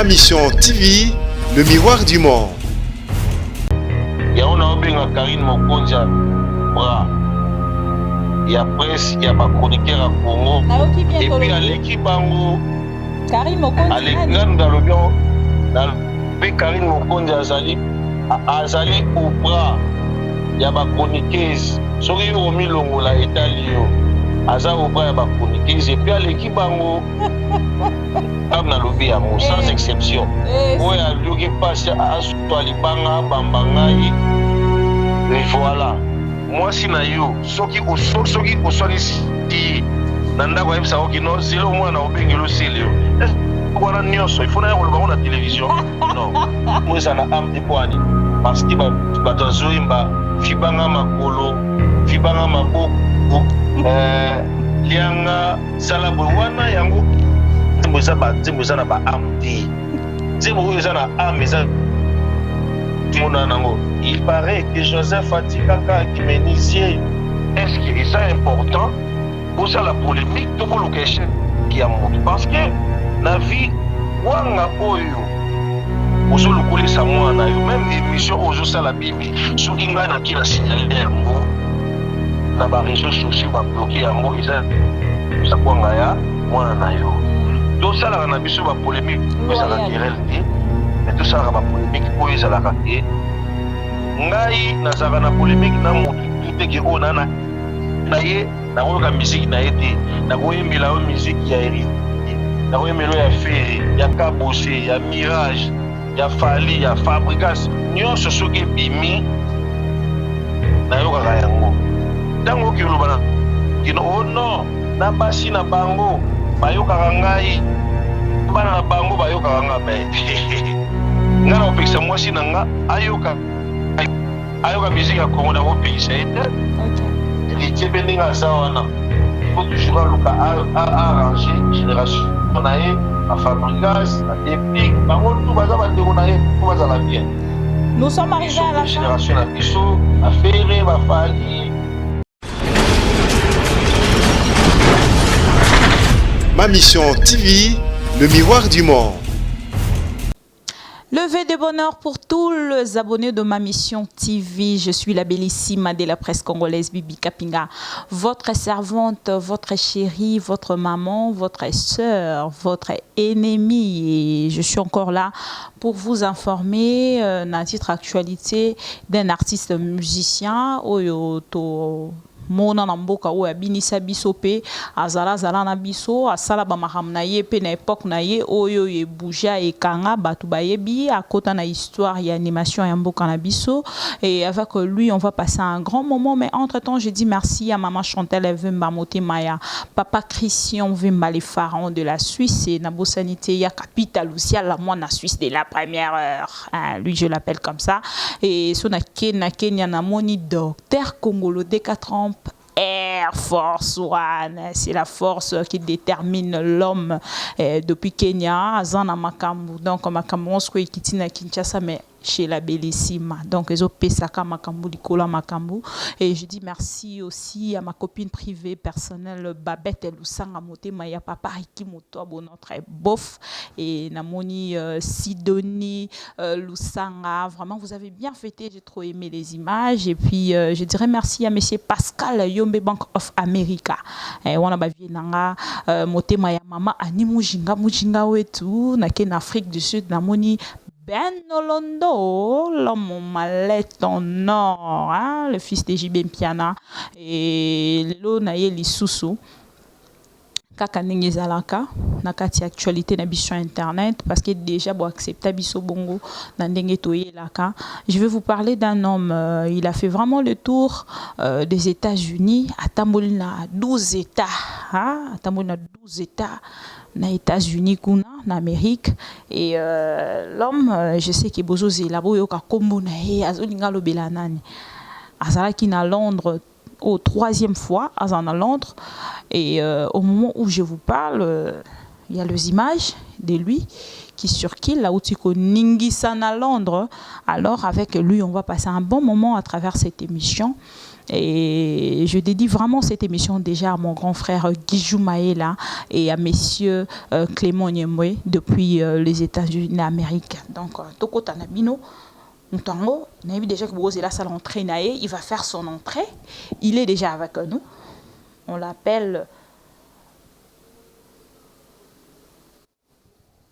Ma Mission TV, le miroir du monde. Ya on a benga Karine Mokonza bra. Ya presse, ya ba chroniqueur à Congo. Et puis à l'équipe bango Karine Mokonza. À l'écran dans le bien. Dans Karine Mokonza azali au bras. Ya ba chroniqueuse. Soki o milongo la Italio. Aza au bras ya ba chroniqueuse et puis à l'équipe bango. Comme dans le bien, sans exception. Oui, à lui qui passe à Soalibanga, Bambangaï. Et voilà. Moi, si na yo, soki au son ici, nanda kwa ebisa oki no, c'est le moins na obengi le sélio. Voilà nyoso, il faut na yolo la télévision. Non. Moi ça na am de poani. Parce que ba tozoimba, fibanga makolo, fibanga maboko, lianga salabo wana yango. Zimbo ba amti. Zimbo na ameza. Il paraît que Joseph Atikaka qui m'initié. Est-ce que c'est important pour ça la polémique tout pour le question qui a monté parce que la vie wanga oyo ozo le coller ça moi na yo même émission ozo ça la bibi sur inga na ki la signaler ngo na ba réseaux sociaux ba bloquer yango isa ça kwanga ya moi na yo. Tout ça là on a vu sur la polémique que ça la querelle mais tout ça la polémique pour ça la raté ngai na ça na polémique na mutu tout que on a na ye na ko musique na été na ko yembela musique ya eri na ko yembelo ya Ferry ya Kabose ya Mirage ya Fali ya Fabrikas nyonso soki bimi na yo kaka yango tango ki lobana kino oh non na basi na bango bayokaka ngai bana na bango bayokaka nga be nga na opekisa mwasi na nga ayoka musique ya Congo na opekisa ete etiebe ndenge aza wana faut toujours aluka arranger génération na ye afabrikas na epic bango tu baza bandeko na ye po bazala bien. Nous sommes arrivés à la génération na biso afere bafali. Ma Mission TV, le miroir du monde. Levée de bonheur pour tous les abonnés de Ma Mission TV. Je suis la bellissime de la presse congolaise Bibi Kapinga, votre servante, votre chérie, votre maman, votre sœur, votre ennemie. Et je suis encore là pour vous informer d'un titre actualité d'un artiste musicien Oyoto. Mona na mboka oyo abinisa biso pe azala na biso asala ba makambo na ye pe na époque na ye oyo ye bouja et kanga batu bayebi akota na histoire et animation ya mboka na biso et avec lui on va passer un grand moment mais entre-temps je dis merci à maman Chantal Vemba Motema papa Christian Vemba les pharaons de la Suisse et na bosanité ya capitale aussi la moine Suisse de la première heure lui je l'appelle comme ça et son na Kenya na moni docteur Congolo D4 Air Force One, c'est la force qui détermine l'homme depuis Kenya, Azana Makambu, donc Makambu, on se quitte na Kinshasa, mais chez la bellissime. Donc, ils ont Pesaka Makambu, Nicolas Makambu. Et je dis merci aussi à ma copine privée, personnelle, Babette Lusanga Moté, Maya Papa Riki Moto, notre bof. Et Namoni Sidonie Lusanga. Vraiment, vous avez bien fêté. J'ai trop aimé les images. Et puis, je dirais merci à monsieur Pascal Yombe Bank of America. Et on a bavié Nanga Moté Maya Mama Ani Mujinga Wetu. Naken Afrique du Sud, Namoni. Ben Nolondo, l'homme malette en or, hein, le fils de J.B. Mpiana, et l'eau naye lisusu. Kaka ndenge zalaka na kati actualité na biso internet parce que déjà bon accepter biso bongo na ndenge toyelaka. Je vais vous parler d'un homme il a fait vraiment le tour des États-Unis, atamboli na 12 États, hein, atamboli na 12 États na États-Unis kuna na Amérique et l'homme je sais que bozo zela boyo ka kombo na ye azolinga lobela nani azalaki na Londres au 3e fois à Londres et au moment où je vous parle il y a les images de lui qui circulent là où tu connais Ningisan à Londres. Alors avec lui on va passer un bon moment à travers cette émission Et je dédie vraiment cette émission déjà à mon grand frère Guijou Maëla et à messieurs Clément Nyemwe depuis les États-Unis d'Amérique. Donc, Toko Tanabino, Ntango, on a vu déjà que Bozela sa l'entrée, il va faire son entrée. Il est déjà avec nous. On l'appelle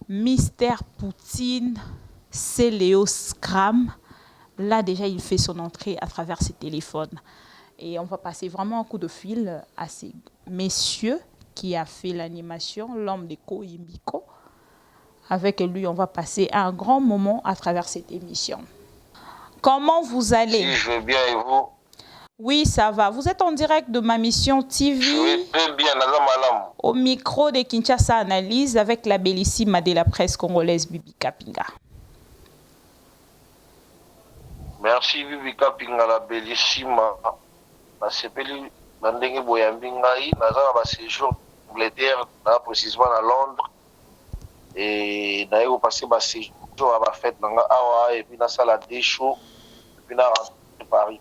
Mister Poutine, c'est Léo Scram. Là, déjà, il fait son entrée à travers ses téléphones. Et on va passer vraiment un coup de fil à ces messieurs qui a fait l'animation, l'homme de Koyimbiko. Avec lui, on va passer un grand moment à travers cette émission. Comment vous allez? Si je vais bien et vous? Oui, ça va. Vous êtes en direct de ma mission TV. Je vais très bien, Nazamalam. Au micro de Kinshasa Analyse avec la bellissime de la presse congolaise Bibi Kapinga. Merci Bibi Kapinga, la bellissime. Nasepeli bandenge boyambi ngai naza na séjour en Angleterre, précisément à Londres. Et naye ko passer ba séjour à ba fête nanga awa et puis na sala des shows et puis na rentré Paris.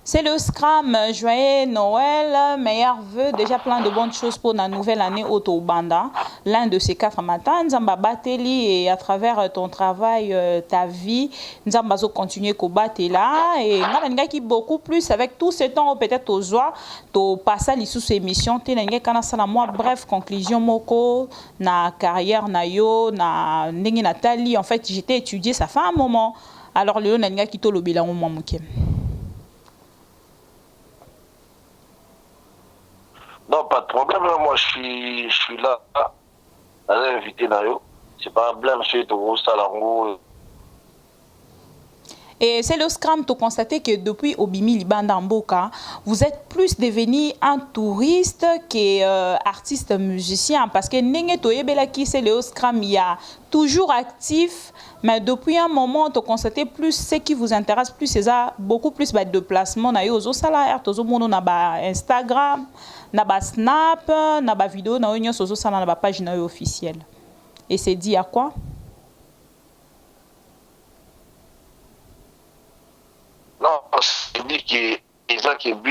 C'est le Scram, joyeux Noël, meilleurs vœux, déjà plein de bonnes choses pour la nouvelle année au Banda. L'un de ces 4 matins, Nzamba Bateli, et à travers ton travail, ta vie, Nzamba zo continuer à battre là, et Nzamba qui beaucoup plus avec tout ce temps, peut-être aux joies, to passer les sous-émissions, Tenenge Kanasala, moi, bref, conclusion, moko, na carrière, na yo, na Nengi Nathalie, en fait, j'étais étudié, ça fait un moment. Alors, Léo Nanga qui to le bilan au moment. Non, pas de problème, moi je suis là, à l'invité Nayo. C'est pas un problème, je suis au Salango. Et c'est le Scram, tu constater que depuis Obimi Libanda Mboka, vous êtes plus devenu un touriste qu'artiste musicien. Parce que Nenge Toyebelaki, c'est le Scram, il y a toujours actif. Mais depuis un moment, tu constatez plus ce qui vous intéresse, plus c'est ça, beaucoup plus de déplacements. Na yo zo salaire, tozo mono na ba Instagram, na ba Snap, na ba vidéo, na yo zo sala na ba page na yo officielle. Et c'est dit à quoi? Non, c'est dit que les gens qui sont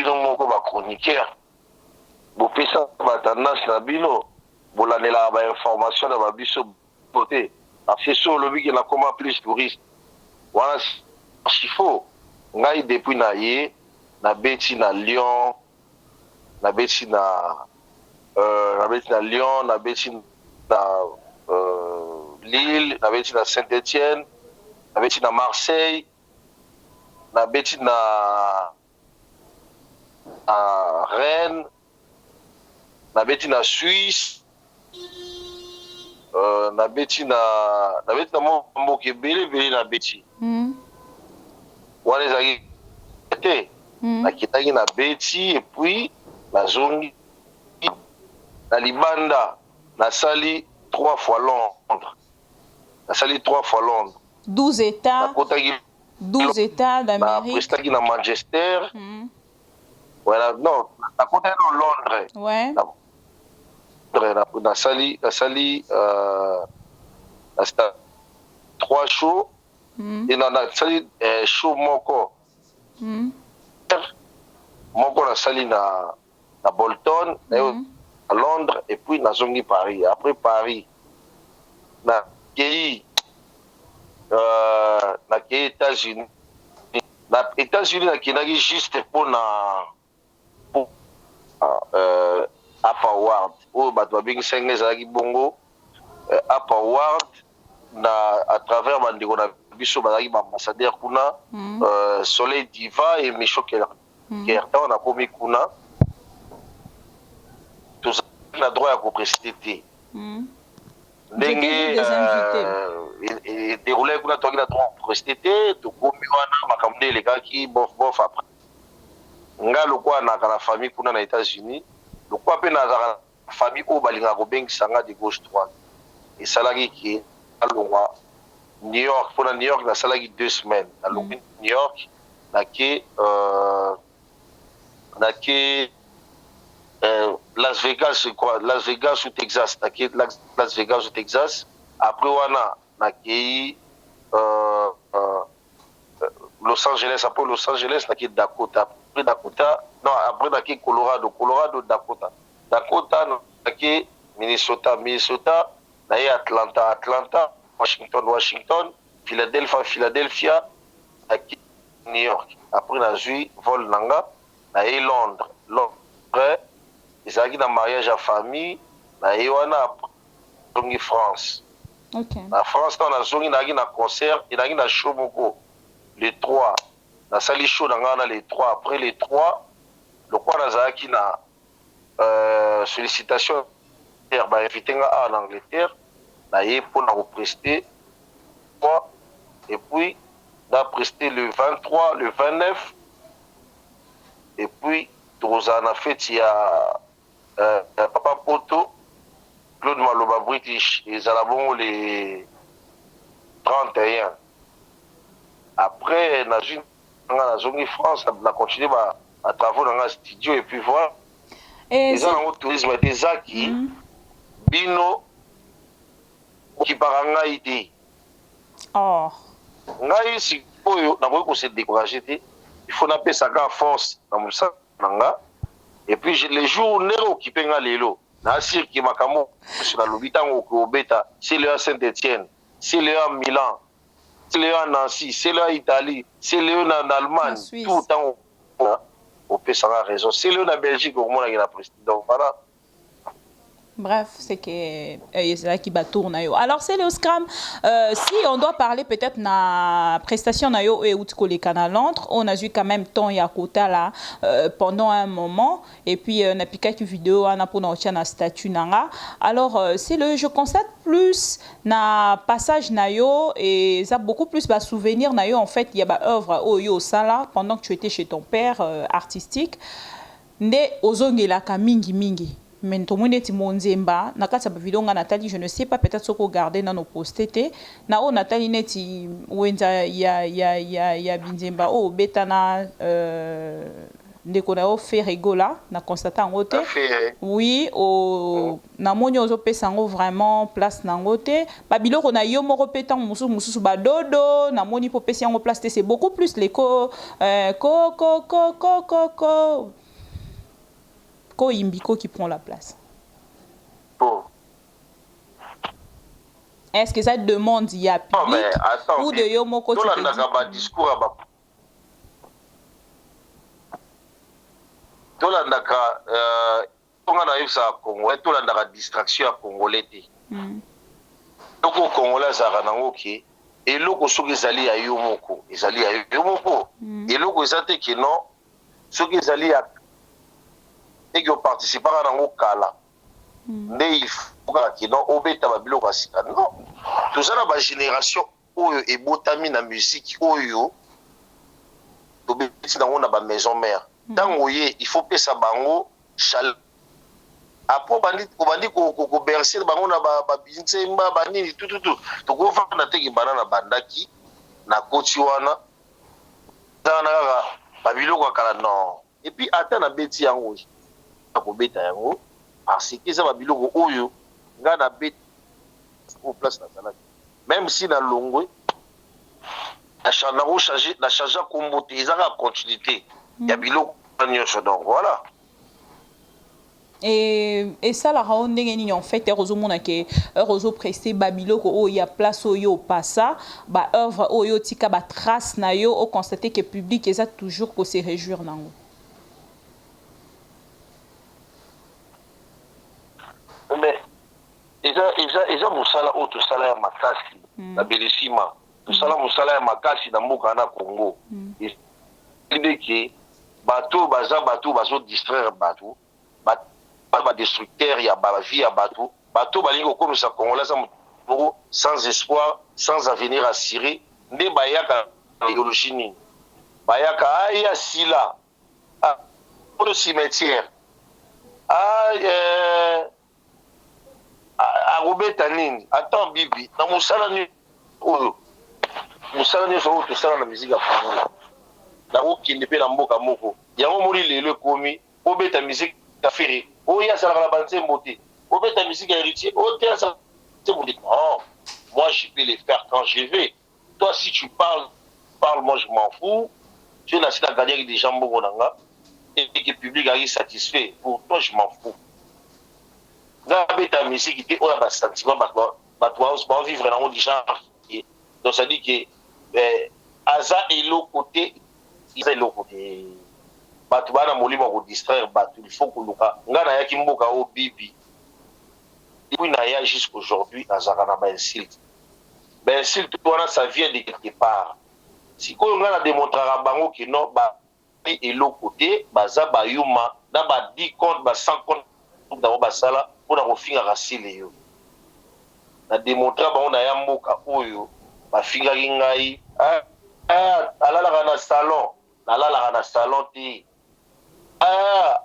chroniqueurs, vous faites ça, tendance na bino, vous l'avez la information dans ma biso côté. C'est sûr, le but qui a comment plus touriste. Voilà, s'il faut. Ngai depuis naïe, na beti na Lyon, na beti na Lyon, na beti na Lille, na beti na Saint-Étienne, na beti na Marseille, na beti na Rennes, na beti na Suisse. Na beti na mboke belé na beti wana ezalaki te nakitaki na beti et puis nazongi na libanda nasali 3 fois Londres 12 États 12 États d'Amérique naprestaki na Manchester voilà non nakotaki na Londres ouais nasali 3 shows et nasali show moko nasali na Bolton à Londres et puis nazongi Paris. Après Paris nakei États-Unis nakendaki juste mpona Up Award oyo bato babengisa ngo ezalaki bongo Up Award à travers bandeko na biso bazalaki baambassadeur kuna Soleil Diva et Micho Kerta nakomi kuna tozalaki na droit ya kopreside te ndenge déroulé kuna tozalaki na droit ya kopreside te tokomi wana makambo nde elekaki bof après nga lokwa naka na famille kuna na États-Unis lokwa mpe nazalaka na famille oyo balingaka kobengisa nga de gauche droite esalaki ke alongwa New York mpona New York nasalaki 2 semaines nalongwi New York nake Las Vegas ou Texas nake Las Vegas ou Texas après wana nakei Los Angeles après Los Angeles nake Dakota après Dakota, non, après Naki Colorado, Dakota. Dakota, Naki Minnesota, Naki Atlanta, Washington, Philadelphia, Naki New York. Après, Naki vol Nanga, Naki Londres. Après, ils ont un mariage à famille, Naki Wana, France. Okay. En France, on a un concert, il y a un show beaucoup. Les 3. Na sali show dans les 3. Après les 3, le quoi Nazaki na sollicitation bah invité en Angleterre, na yé pour na prester. Et puis na presté le 23, le 29. Et puis Trozana fait il y a Papa Poto, Claude Maloba British, et Zalabon les 31. Après, dans la zone France, on a continué à travailler dans le studio et puis voilà. Les gens ont tourisme des acquis, bino, qui parlent en Haïti. Oh. Ngai si oyo na boy ko se décourager té, il faut napé ça à force dans musa nanga. Et puis les jours nero qui penga lelo, na sir ki makamo sur la lobitango ko beta, c'est le Saint-Étienne, c'est le Milan. C'est le en Nancy, c'est le en Italie, c'est le en Allemagne, tout le temps on peut savoir raison. C'est le en Belgique au moins il y a la prestige. Donc voilà. Bref, c'est que c'est là qui va tourner. Alors c'est le Scrum. Si on doit parler peut-être de la prestation na yo et outiko les Londres, on a eu quand même temps ya kota là pendant un moment et puis on a piqué une vidéo on a pour na statut nanga. Alors c'est le je constate plus na passage na yo et ça beaucoup plus ba souvenir na yo en fait il y a ba œuvre au yo ça là pendant que tu étais chez ton père artistique. Nde ozongela ka mingi. Mais tout le monde est monzemba na kati ya vidéo nga Nathalie je ne sais pas peut-être ce qu'on garder dans nos postés na o Nathalie neti wenza ya binzemba o betana ndeko na o fait rigola na constater ngote oui o na moni ozo pesa ngo vraiment place na ngote ba biloko na yo moko petan mususu ba dodo na moni po pesa ngo place c'est beaucoup plus les Imbiko qui prend la place. Bon. Est-ce que ça demande il y a public non, mais attends, ou de Yomoko tu peux dire discours tolandaka tonga na yesa Congo tolandaka distraction à congolais te. Toko congolais zara nango ki eloko soki ezali ya Yomoko ezali ya Yomoko eloko ezate ki non soki ezali ya et qui ont participé à un kala. Mais il faut que non obéta babilo basika non. Tout ça la génération oyo et botami na musique oyo obéti dans on a ba maison mère. Tant oye il faut pesa bango chal. Après bandi ko bercer bango na ba binzemba banini tout. To go fa na teki banana bandaki na koti wana. Dans na babilo ko kala non. Et puis attends na beti yango. Parce que ça va biloko oyo nga na bet au place nationale même si na longwe na changer kombo te ezaka continuité ya biloko nyonso donc voilà. Et ça la ronde ngeni en fait heureusement mona ke heureusement presté babiloko o ya place oyo passa ba œuvre oyo tika ba trace na yo o constater que public eza toujours ko se réjouir nango. Mais eza musala o to sala ya makasi na belisima to sala musala ya makasi na mboka na Congo et que bato bazo distraire bato ba destructeur ya ba vie ya bato balingo comme ça congolais sans espoir sans avenir assuré nde bayaka idéologie nini bayaka aya sila au cimetière Robeta nini attends bibi na musala ni oyo musala ni so to sala na musique ya Congo na ko kinde pe na mboka moko yango moli lelo komi obeta musique ya fere oya sala la banze mbote obeta musique ya héritier o te ça c'est bon non moi je peux les faire quand je vais toi si tu parles moi je m'en fous Tu as la gagné des gens et que le public est satisfait. Pour toi, je m'en fous. Gabe ta musique qui est un sentiment, bah vivre dans le genre. Donc ça dit que Aza est l'autre côté, il est l'autre côté. Batu bana molimo ko distraire batu, il faut que luka. Ngana ya kimboka o bibi. Depuis naya jusqu'aujourd'hui, Azara na ba insulte. Ben insulte toi ça vient de quelque part. Si ko ngana démontrera bango que non ba et l'autre côté, baza ba yuma, na ba 10 compte, ba 100 compte dans ba sala pour na kofinga rasile yo. Na démontrer bango na ya mboka oyo, ba finga ngai alala na salon, alala na salon ti.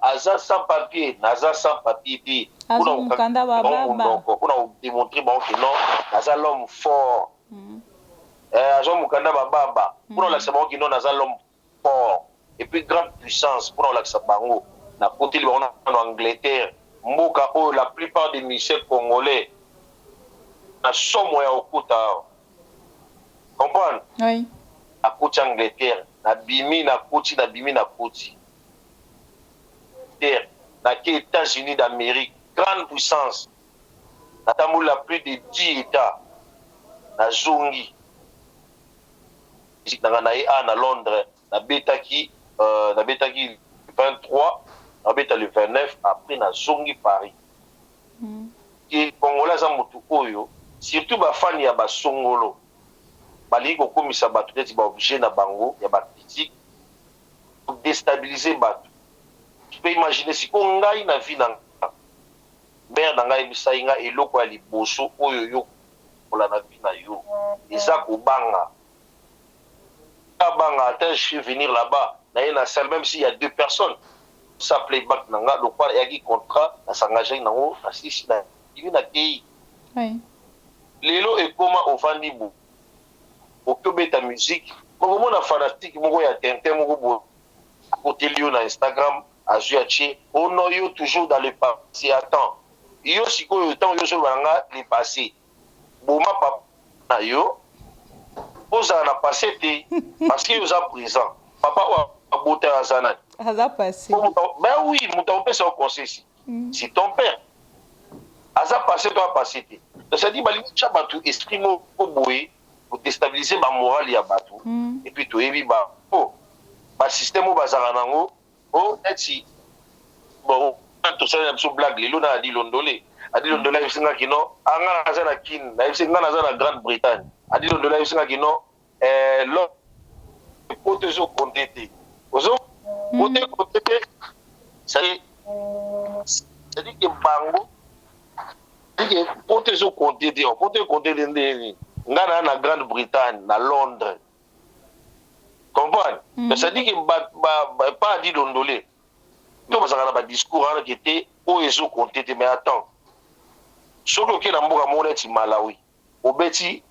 Aza sans papier, naza sans papier. Pour démontrer que non, naza l'homme fort. Aza mukanda baba. Pour la savoir que non, naza l'homme fort. Et puis grande puissance pour la sabango. Na côté en Angleterre, mboka oh la plupart des musiciens congolais na somo ya okuta. Comprendre? Oui. À côté Angleterre, na bimi na koti. Dans les États-Unis d'Amérique, grande puissance, nous la plus de 10 États, na Zongi, à Londres, na Betaki, 23, na Beta le 29, après na Zongi Paris. Et Congolais za mutu oyo, surtout ba fan ya ba songolo, bali ko komisa ba peut-être ba obligé na bango ya ba critique pour déstabiliser ba. Tu peux imaginer si on a une vie dans mère dans la vie nga eloko ya liboso oyo yo pour la vie na yo eza ko banga attends je vais venir là-bas na une salle même s'il y a 2 personnes ça playback nanga donc il y a qui contrat à s'engager nango na sisi na il na pays oui lelo et comment on vend libo au que ta musique comme on a fanatique moko ya Tintin moko bo à côté lieu na Instagram Azuachi, on a toujours dans le passé. Attends, yo si ko temps yo sur le passé. Boma papa yo, oza na passé parce que vous a présent. Papa a boté azana. Aza passé. Ben oui, mon père c'est au conseil si. Si ton père aza passé doit passer. Donc ça dit bali chabatu esprit mo boye pour déstabiliser ma morale ya batu. Et puis to ebi ba ba système bazara nango. Oh, si bon, tout ça, c'est une blague. Les Luna a dit Londolé. A dit Londolé, il y a qui non. Anga Nazana Kin, il y a la Grande-Bretagne. A dit Londolé, il y a qui non. L'homme, côté zo contesté. Ozo, côté contesté, ça dit que Bango, dit que côté zo contesté, côté contesté, ngana na Grande-Bretagne, na Londres. Comprendre? Ça dit que pas dit Londolé. Donc, ça a un discours qui était au réseau compté, mais attends. Ce qui est dans le monde est Malawi. Au bêti,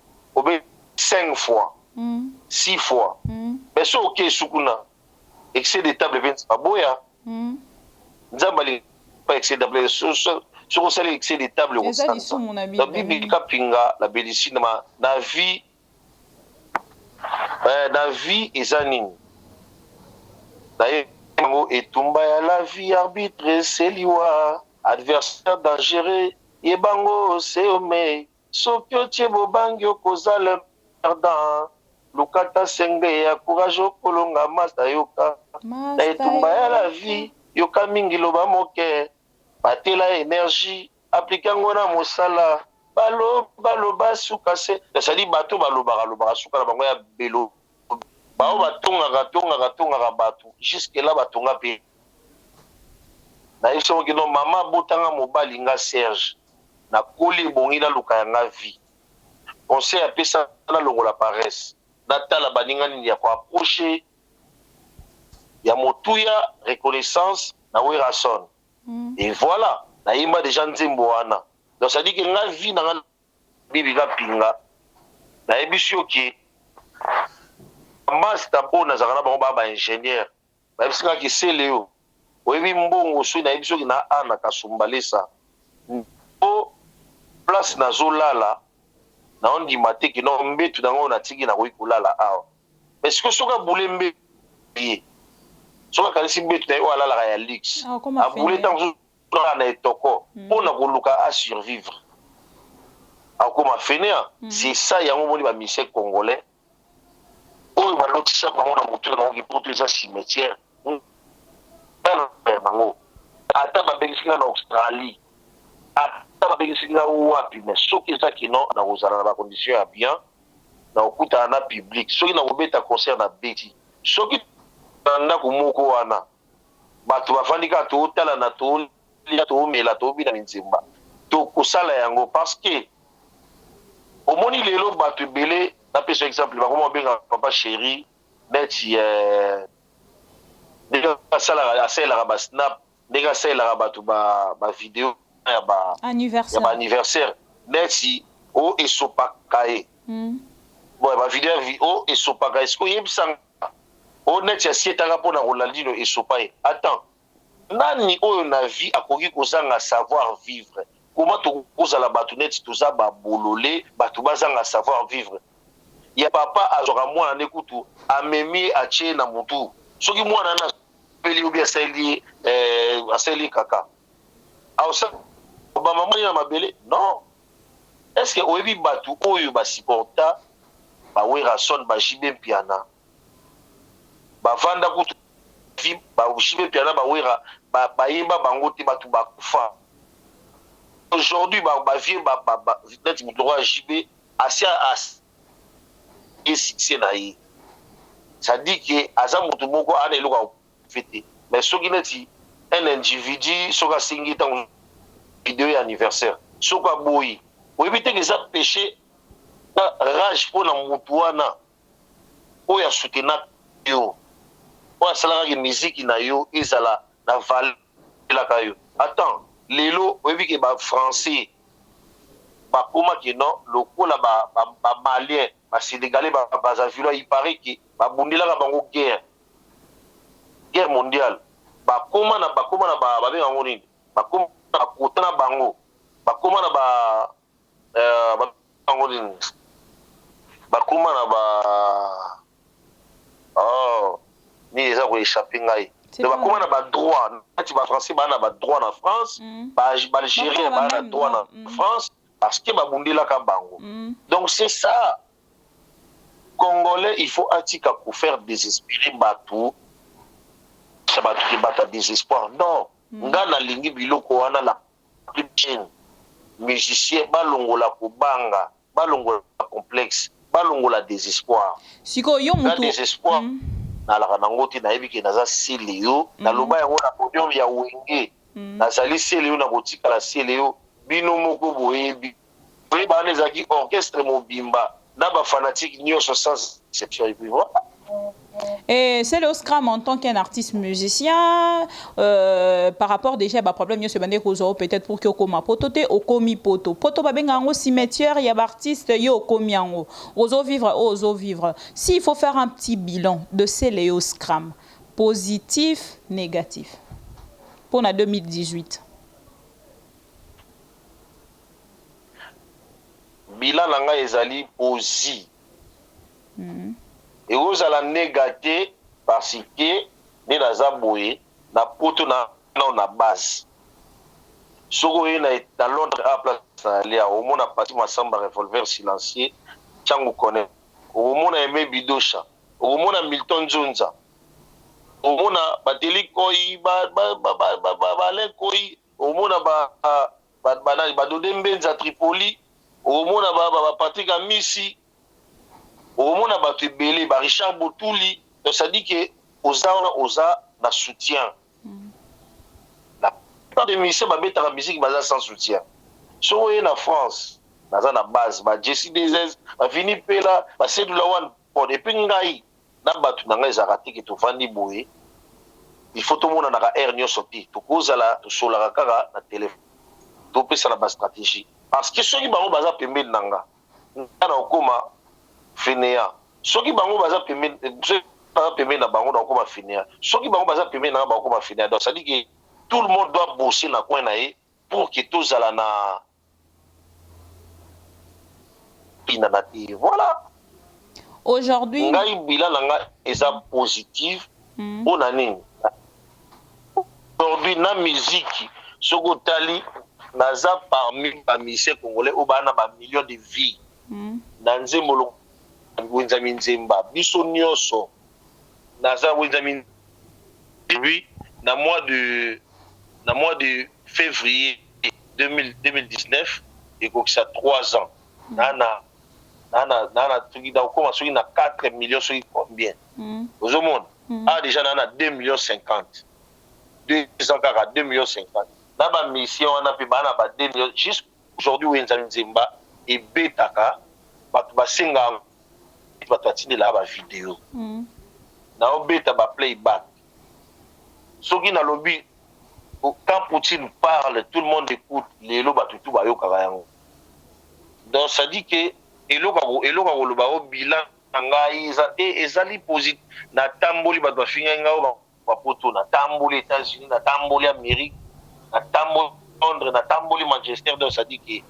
5 fois, 6 fois. Mais ce qui est Sukuna, excès de table, c'est pas boya. Nzambali, pas excès de table, ce qu'on sait excès de table. La Bible Kapinga, la médecine, la vie. La vie est anine. D'ailleurs, etumba ya la vie arbitre seliwa adversaire dangereux yebango seome sokyo tiebo bangyo kozala perdant lukata senge ya courage kolonga masta yoka na etumba ya la vie yoka mingi loba moke batela énergie appliquer ngona mosala baloba suka se ça dit bato balobaka suka na bango ya belo bao batongaka bato jusque là batonga pe na yeso ki no mama botanga mobali nga Serge na koli bongi na luka nga vie conseil apesa na longola paresse natala baninga nini ya ko approcher ya motuya reconnaissance na werason et voilà na yimba déjà nzembo wana donc ça dit que nga vie na nga bibi ka pinga na ebisio ki master po nazakana bango ba ingénieur ba bisinga ki seleo oyebi mbongo so na ebisio ki na ana kasumbalesa po place na zolala na on di mate ki no mbetu dango na tiki na ko kulala awa parce que soka bulembe surveiller. Soka kalisi betu na wala la ya luxe. A boulé tant que na etoko pour na koluka à survivre. A koma fainéant, c'est ça yango moni ba misé congolais. Oh ba lotisa ba mona mutu na ngi pour les cimetières. Bango. Ata ba bengisika na Australie. Ata ba bengisika wapi mais soki ça qui non na kozala na ba condition ya bien. Na okuta na public. Soki na kobeta concert na beti. Soki na kumoko wana. Batu bafandika to tala na to lia to mela to bina nzimba. To kosala yango parce que omoni lelo batu belé na peso exemple ba komo benga papa chéri neti ndeka sala ba snap ndeka sala batu ba vidéo ya ba anniversaire neti o esopakae bon ba vidéo esopakae est-ce que yebisanga o neti asietaka pona rolandino esopae attends nani oyo na vie akoki kozanga savoir vivre comment tokozala batu neti toza babolole batu bazanga savoir vivre ya papa azwaka mwana ne kutu amemi atie na mutu soki mwana na peli obi asali kaka ausa ba mama ya mabele non est-ce que oyebi batu oyo ba supporta ba wera son ba jibe piana ba vanda kutu ba jibe piana ba wera ba yeba bango te batu ba kufa aujourd'hui ba vie ba net mutoro jibe asia et succès na yi ça dit que aza mutu moko ana eloka fêter mais soki neti un individu soka singi tant vidéo ya anniversaire soka boyi oyebi te que ça péché rage pour na mutu wana oya soutenir yo oya salaka musique na yo ezala na valeur la kayo attends lelo oyebi ke ba français ba koma ke non lokola ba malien ba sénégalais ba bazavilo il paraît que ba bundela ka bango guerre mondiale ba koma na ba benga ngoni ba koma na kota na bango ba koma na ba ngoni ba koma na ba oh ni eza ko échapper ngai de ba koma na ba droit nati ba français ba na ba droit na France ba algérien ba na droit na France parce que ba bundela ka bango donc c'est ça Congolais il faut atika pour faire désespérer batu ça batu qui bata désespoir non nga na lingi biloko wana la plus jeune musicien balongola kubanga balongola complexe balongola désespoir siko yo mutu désespoir na la ngoti na yebi ke naza seleo na loba yango na podium ya wenge nazali seleo na kotika la seleo bino moko boyebi ba nezaki orchestre mobimba na ba fanatique nyonso sans exception et puis voilà. Et c'est le Scram en tant qu'un artiste musicien par rapport déjà à problème yo se bande ko peut-être pour que koma potote okomi poto ba benga ngo cimetière ya ba artiste yo okomi ngo ozo vivre s'il faut faire un petit bilan de ces Léo Scram positif négatif pour la 2018 bilan nanga ezali posi et ozala négaté parce que ne naza boye na poto na base soko na Londres à place na lia au mona parti masamba revolver silencieux changu connaît au mona Aimé Bidosha au mona Milton Zonza au mona Bateli Koi ba le Koi au mona ba Dodembenza Tripoli au mona ba Patrick Amisi au mona ba Tebele ba Richard Botuli donc ça dit que oza na soutien la plupart des musiciens ba beta la musique baza sans soutien so na France baza na base ba Jesse Dezes ba Vini Pela ba Sedou Lawan pour et puis ngai na batu na ngai za raté to fandi boye il faut tout mona na ka air nyo sorti to kozala to sola kaka na téléphone to pesa na ba stratégie parce que soki bango baza pembeni nanga na okoma fainéant soki bango baza pembeni na bango na okoma fainéant soki bango baza pembeni na bango okoma fainéant donc ça dit que tout le monde doit bosser na coin na pour que tous ala na pinanati voilà aujourd'hui ngai bilan nanga eza positif On a nini aujourd'hui na musique soko tali naza parmi les musiciens congolais au bana ba millions de vies na nzembo Wenzami Nzemba biso nyonso naza Wenzami lui na mois de février 2019 et comme ça 3 ans nana truki da koma soki na 4 millions soki combien aux monde déjà nana 2 millions 50 2 ans kaka 2 millions 50 na ba mission wana pe bana ba 2 millions juste aujourd'hui Wenzami Nzemba et betaka batu basenga batu atindela ba vidéo na obeta ba playback soki na lobby quand Poutine parle tout le monde écoute lelo batu tu bayokaka yango donc ça dit que eloka koloba o bilan ngai ezali positif na tamboli batu bafinga ngao bapoto na tamboli États-Unis na tamboli Amérique na tamboli Londres na tamboli Manchester donc ça dit que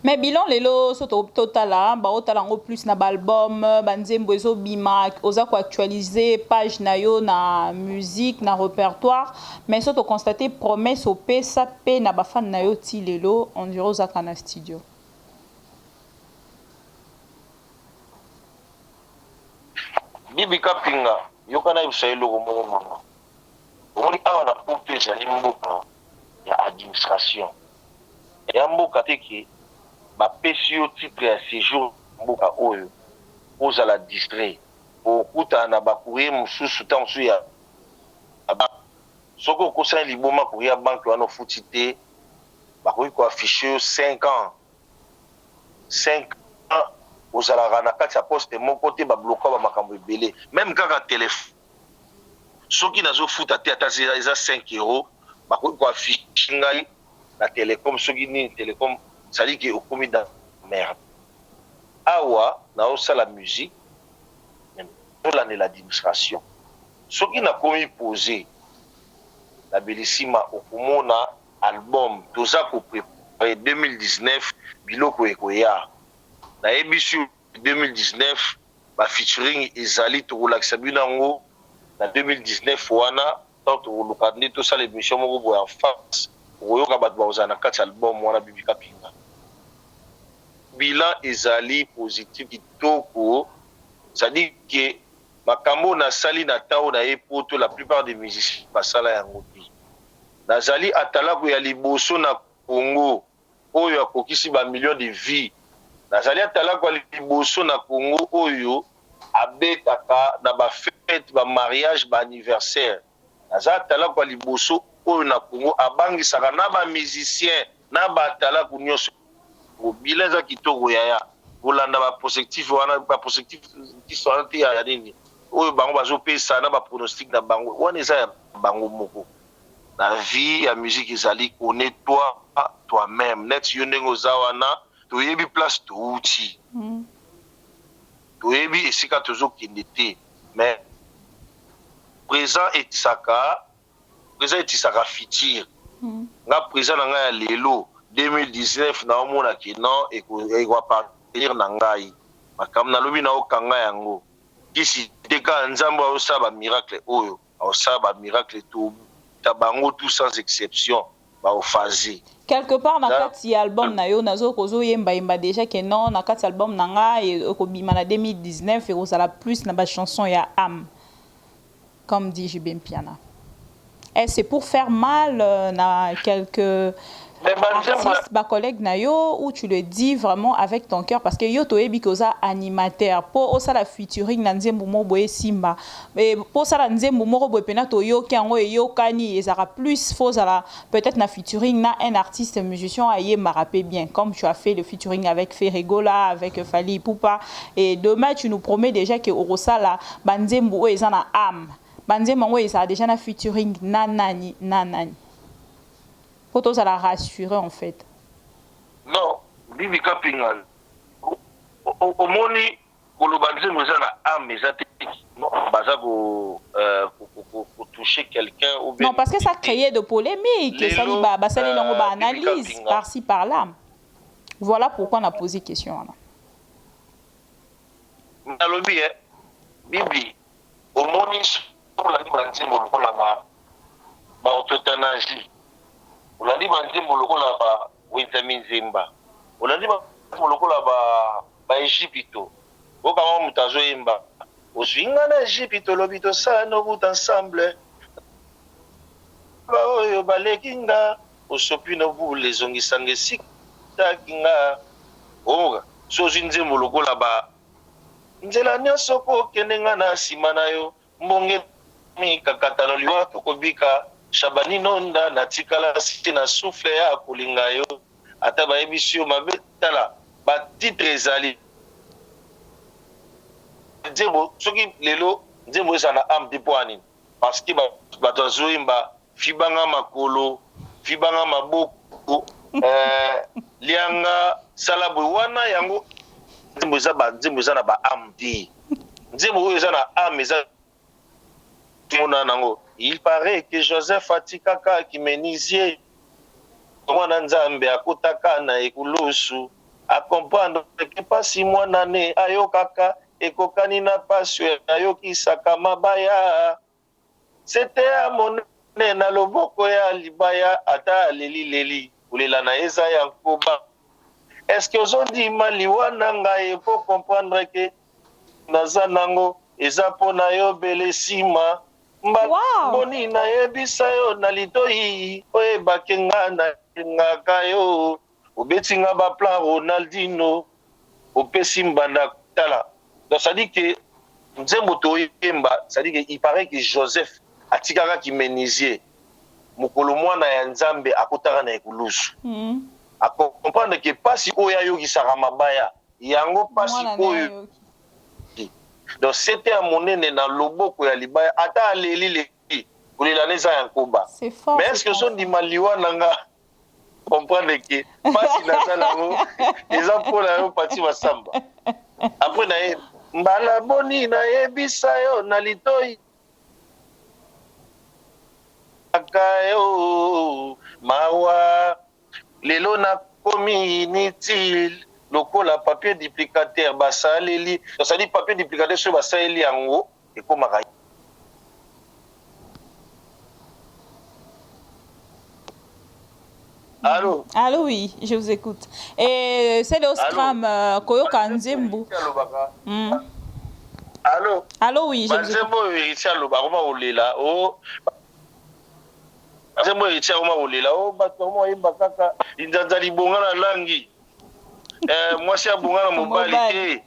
mais bilan lelo soto totala ba otalango plus na album banzembo ezo bima oza ko actualiser page na yo na musique na répertoire mais soto constater promesse au pesa pe na ba fan na yo ti lelo on dirait oza kana studio Bibi Kapinga yokana ibsaelo ko mo mama oni awa na popesa limboka ya administration et mboka teki bapesi yo titre ya séjour mboka oyo ozala distrait okutana na bacourrier mosusu ntango mosusu ya soki okosala liboma courrier ya banke wana ofuti te bakoki koafishe yo 5 ans ozalaka na kati ya poste moko te babloka bamakambo ebele même kaka telefone soki nazofuta te ata eza 5 € bakoki koafishe ngai la télécom soki ni télécom ça dit que au commis dans merde awa na osa la musique pour l'administration soki na komi posé la Bellissima okomona album toza ko préparer 2019 biloko ekoya na ebisu 2019 ba featuring ezali to kolakisa binango na 2019 wana tant to lokande to sala émission moko boya en face oyoka bato bazana kati album wana Bibi Kapinga bilan ezali positif kitoko c'est-à-dire que makambo na sali na tao na epoto la plupart des musiciens basala yango te nazali atalako ya liboso na Congo oyo akokisi ba millions de vies nazali atalako ya liboso na Congo oyo abetaka na ba fête ba mariage ba anniversaire nazali atalako ya liboso oyo na Congo abangisaka na ba musicien na batala kunyoso bilenza kitoko yaya bolanda ba prospectif wana ba prospectif tisante ya nini oyo bango bazopesa na ba pronostic na bango wana eza ya bango moko na vie ya musique ezali connais-toi toi-même net yo ndenge oza wana toyebi place touti toyebi esika tozokende te mais présent etisaka futur nga présent na ngai ya lelo 2019 na omona ke non eko appartenir na ngai makambo nalobi na okanga yango kisi teka nzambe aosala ba miracle oyo aosala ba miracle to tabango tout sans exception ba ofazi quelque part na kati ya album na yo nazo kozo yemba déjà que non na kati album na nga ekobima na 2019 ekozala plus na ba chanson ya âme comme dit JB Mpiana. Et c'est pour faire mal na quelques artistes, ba collègues na yo, où tu le dis vraiment avec ton cœur parce que yo toyebi koza animateur pour osa la featuring na nzembo mo boye simba mais pour ça la nzembo mo boye pena to yo kango yo kani ezara plus faut ça peut-être na featuring na un artiste musicien aye marapé bien comme tu as fait le featuring avec Ferregola avec Fally Ipupa et demain tu nous promets déjà que orosa la banzembo ezana âme banzembo ezara déjà na featuring nanani pour tous à la rassurer en fait. Non, Bibi Kapinga. Au moni, pour le banzé, nous avons âme, non, pour toucher quelqu'un. Non, parce que ça créait de polémiques, ça analyse par-ci par-là. Voilà pourquoi on a posé question. Bibi, au moni, olandi banzembo lokola baautoeutanasie, olandi banzembo lokola bawenzami nzemba, olandi banzembo lokola baegypito okama moto azoyemba ozwi nga na egypte olobi tosala nobuta ensemble baoyo baleki nga osopi nobula ezongisanga esikaki nga omoka so ozwi nzembo lokola nzela nyonso ko okende nga na nsima na yo mbonge mikakatano liwa tokobika Shabani nonda natikala site na souffle ya kolinga yo ata bayebisi yo mabe tala batitre ezali nzembo soki lelo nzembo eza na ame mpe mpo anini parce que bato azoyemba fibanga makolo fibanga maboko lianga sala boye wana yango nzembo eza na baame te nzembo oyo eza na ame eza mona nango il paraît que Joseph atikaka kimenisier mwana nzambe akotaka na ekulusu akomprendre ke pasi mwana ne ayokaka ekokani na pasi ayokisaka mabaya c'était à monene na loboko ya libaya ata aleli kolela na eza ya nkoba est-ce que ozondima liwa na ngai po comprendre ke naza nango eza mpo na yo bele nsima mboni nayebisa yo na litoi oyebake nga nalingaka yo obeti nga baplan Ronaldinho opesi mbanda tala donc ça dit que nzembo toyemba ça dit que il paraît que Joseph atikaka kimenisier mokolo mwana ya nzambe akotaka na ekulusu akomprendre ke pasi oyo ayokisaka mabaya yango pasi oyo donc c'était à monene na loboko ya libaya ata aleli kolela na eza ya nkoba mais est ce que ozondima liwa na nga comprendre ke pasi naza nango eza mpona yo pati masamba apres na ye mbala boni nayebisa yo na litoi aka yo mawa lelo nakomi inutile lokola papier duplicateur basaleli tosali papier duplicateur soki basaleli yango ekomaka Allô? Allô, oui, je vous écoute. Et c'est le Scrum Koyoka Nzembo. Allô? Allô, oui, je vous écoute. Nzembo iritia loba koma olela o Nzembo iritia koma olela o bato koma oyemba kaka inzanza libonga na langi mwasi abonga na mobali te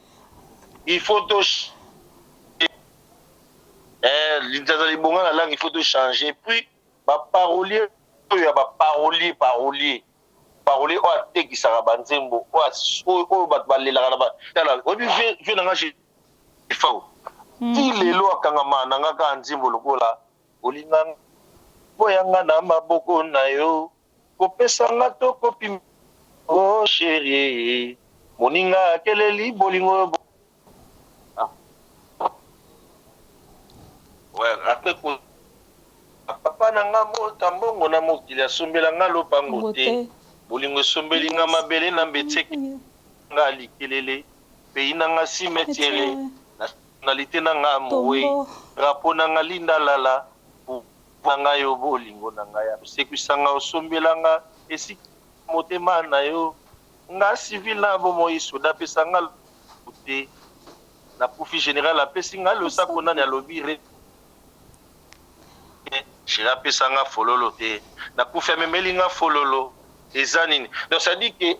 il faut to l'inzanza libonga na langi il faut to changer puis baparolier oyo baparolier parolier oyo atekisaka banzembo oyo bato balelaka na batala oyebi vie nanga efao ti lelo akangama nanga kaka nzembo lokola olinganga boyanga na maboko na yo kopesanga to kopi oh chérie moninga akeleli bolingo ouais après ko papa nanga mota mbongo na mokili asombela nga lopango te bolingo esombeli nga mabele na mbetseki nga likelele pays nanga cimetière nationalité nanga mowe drapeau nanga lindalala nanga yo bolingo nanga ya kosekwisanga osombela nga esika motema na yo nga civil na bomoi soda apesa nga te na profit général apesi nga losako nani alobi shira apesa nga fololo te na kufi amemeli nga fololo eza nini donc ça dit que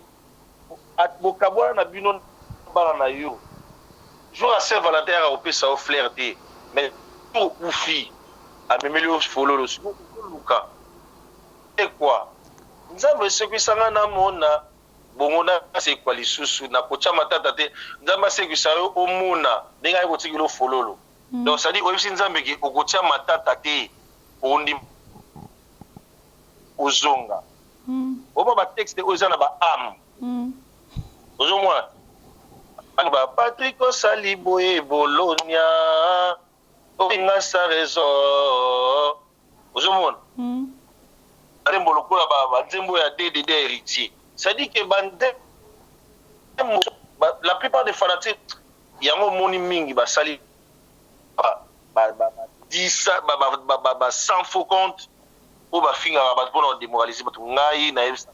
bokabwana na bino bana na yo jour à Saint-Valentin akopesa yo flair te mais to kufi amemeli yo fololo luka et quoi nzambe esekwisanga na mona bongo na sekwa lisusu na kotia matata te nzambe asekwisa yo omona ndenge ayi kotikela fololo donc ça dit oyebisi nzambe ki okotia matata te ondi ozonga oba batexte oyo eza na baame ozomona Patrick osali boye bolonia olinga sa raison ozomona nzembo lokola banzembo ya DDD héritier c'est-à-dire que la plupart des fanatiques yango moni mingi basali 10 sans faux compte pour ba finga ba pour démoraliser ba ngai na yebisa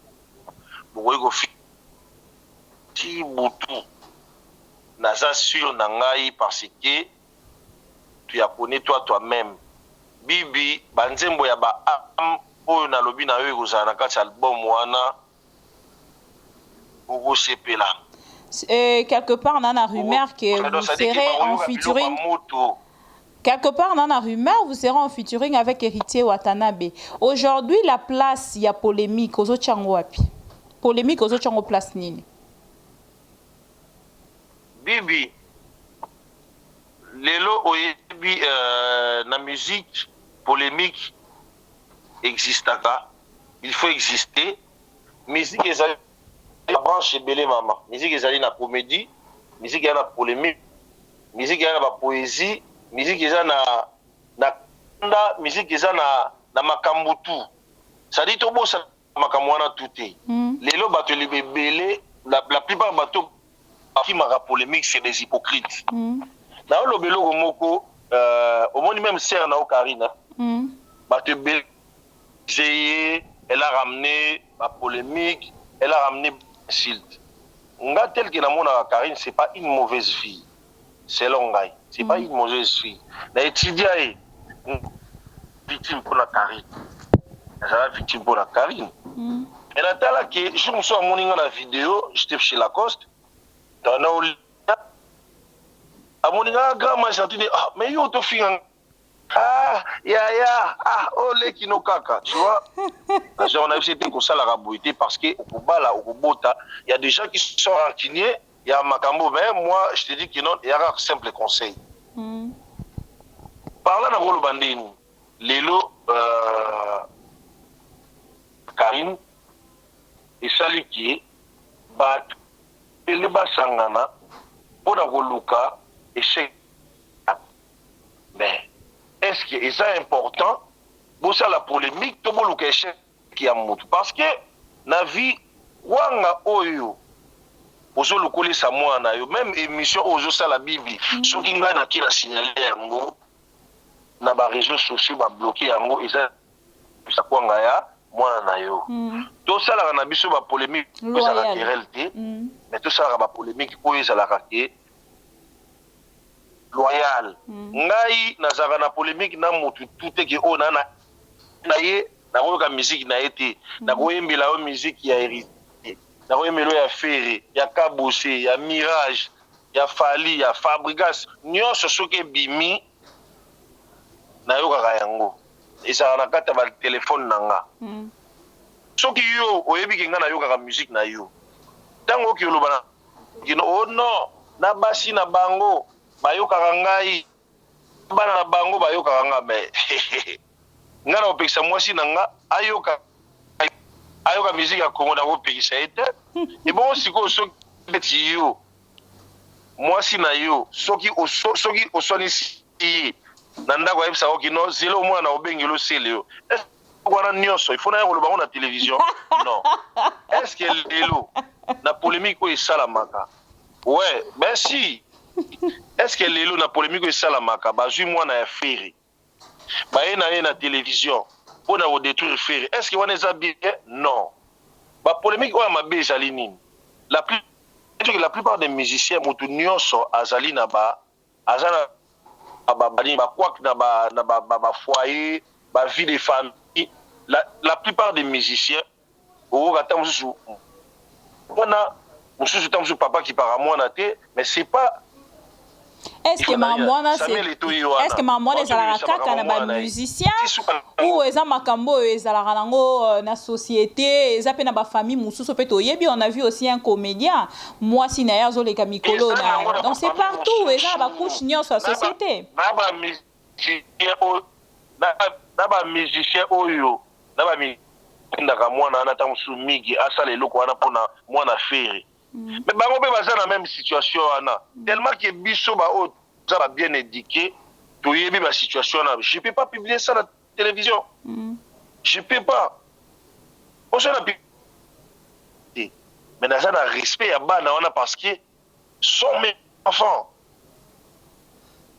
bokoki kofi ti butu naza sûr na ngai parce que tu as connu toi-même bibi banzembo ya ba am oyo na lobi na yo ekozala na kati album wana okosepela. Quelque part on a la rumeur que vous serez en featuring. Quelque part on a la rumeur vous serez en featuring avec Héritier Watanabe. Aujourd'hui la place il y a polémique aux autres wapi. Polémique aux autres place nini. Bibi lelo oyebi na musique polémique existaka, il faut exister. Musique ezali na branche ebele mama. Musique ezali na comédie, musique ezali na polémique, musique ezali na poésie, musique ezali na kanda, musique ezali na makambo tout. Ça dit to bosa makambo wana tout te. Lelo bato libebele la plupart bato qui m'a polémique c'est des hypocrites. Na lo beloko moko au moins même sœur na Karina. Bato belé elle a ramené la polémique, elle a ramené insulte. Nga tel que na mona Karine, c'est pas une mauvaise fille. C'est l'ongai, c'est pas une mauvaise fille. Na étudier victime pour la Karine. Elle est victime pour la Karine. Et là tala que je me suis amené dans la vidéo, j'étais chez Lacoste. Dans à mon grand machin, tu dis ah mais yo to fille ah, oh, les kinokaka, tu vois. On a essayé de ça la rabouité parce que au Bala, au Bota, il y a des gens qui sont rancuniers, il y a Makambo, mais moi, je te dis que non, il y a un simple conseil. Parlant de Rolo Bandini, Lélo, Karine, et Saliki, Bat, et le Basangana, pour la Roluka, et c'est. Mais. Est-ce que c'est important pour ça la polémique tout le monde qui a monté parce que na vie wanga oyo ozo lokoli sa mwana yo même émission ozo ça la Bible soki nga na ki la signaler yango na ba réseaux sociaux ba bloquer yango eza ça kwanga ya mwana na yo to ça la na biso ba polémique ça la querelle mais tout ça ba polémique oyo ça la raté loyal ngai nazaka na polémique na mutu tout que on na ye na koyoka musique na été na koyembela yo musique ya Héritier na koyembela ya Ferré ya Kabose ya Mirage ya Fali ya Fabrigas nyonso soki bimi na yokaka yango ezala na kati ya ba telefone na nga soki yo oyebi ke nga na yokaka musique na yo ntango oki oloba na kino oh non na basi na bango bayokaka ngai bana na bango bayokaka nga me nga na opekisa mwasi na nga ayoka musique ya Congo na kopekisa ete e bon siko soki beti yo mwasi na yo soki osonisi na ndako ayebisa oki no zelo mwana na obengelo sele yo wana nyonso il faut na koloba na télévision non est-ce que lelo na polémique oyo esalamaka ouais ben si. Est-ce que lelo na polémique et ça la maka bazui mwana ya Ferré ba ye na télévision pour na détruire Ferré est-ce que wana eza bien non ba polémique oyo mabe ezali nini la plupart des musiciens mutu nyonso azali na ba azana ba kwak na ba foyer ba vie de famille la plupart des musiciens o kata mususu wana mususu tamusu papa qui para mwana te mais c'est pas. Est-ce que maman est la kaka na ba musicien ou eza makambo ezalaka nango na société eza pe na ba famille mususu pe toyebi on a vu aussi un comédien moi si na yazo le kamikolo na donc c'est partout eza ba couche nyonso la société na ba musicien oyo na ba ndaka mwana na tamusu migi asala eloko wana pona mwana Ferré. Mais bango pe baza na même situation wana tellement que biso ba o za bien éduqué to yebi ba situation na je peux pas publier ça à la télévision je peux pas on se na mais na ça na respect ya bana wana parce que sont mes enfants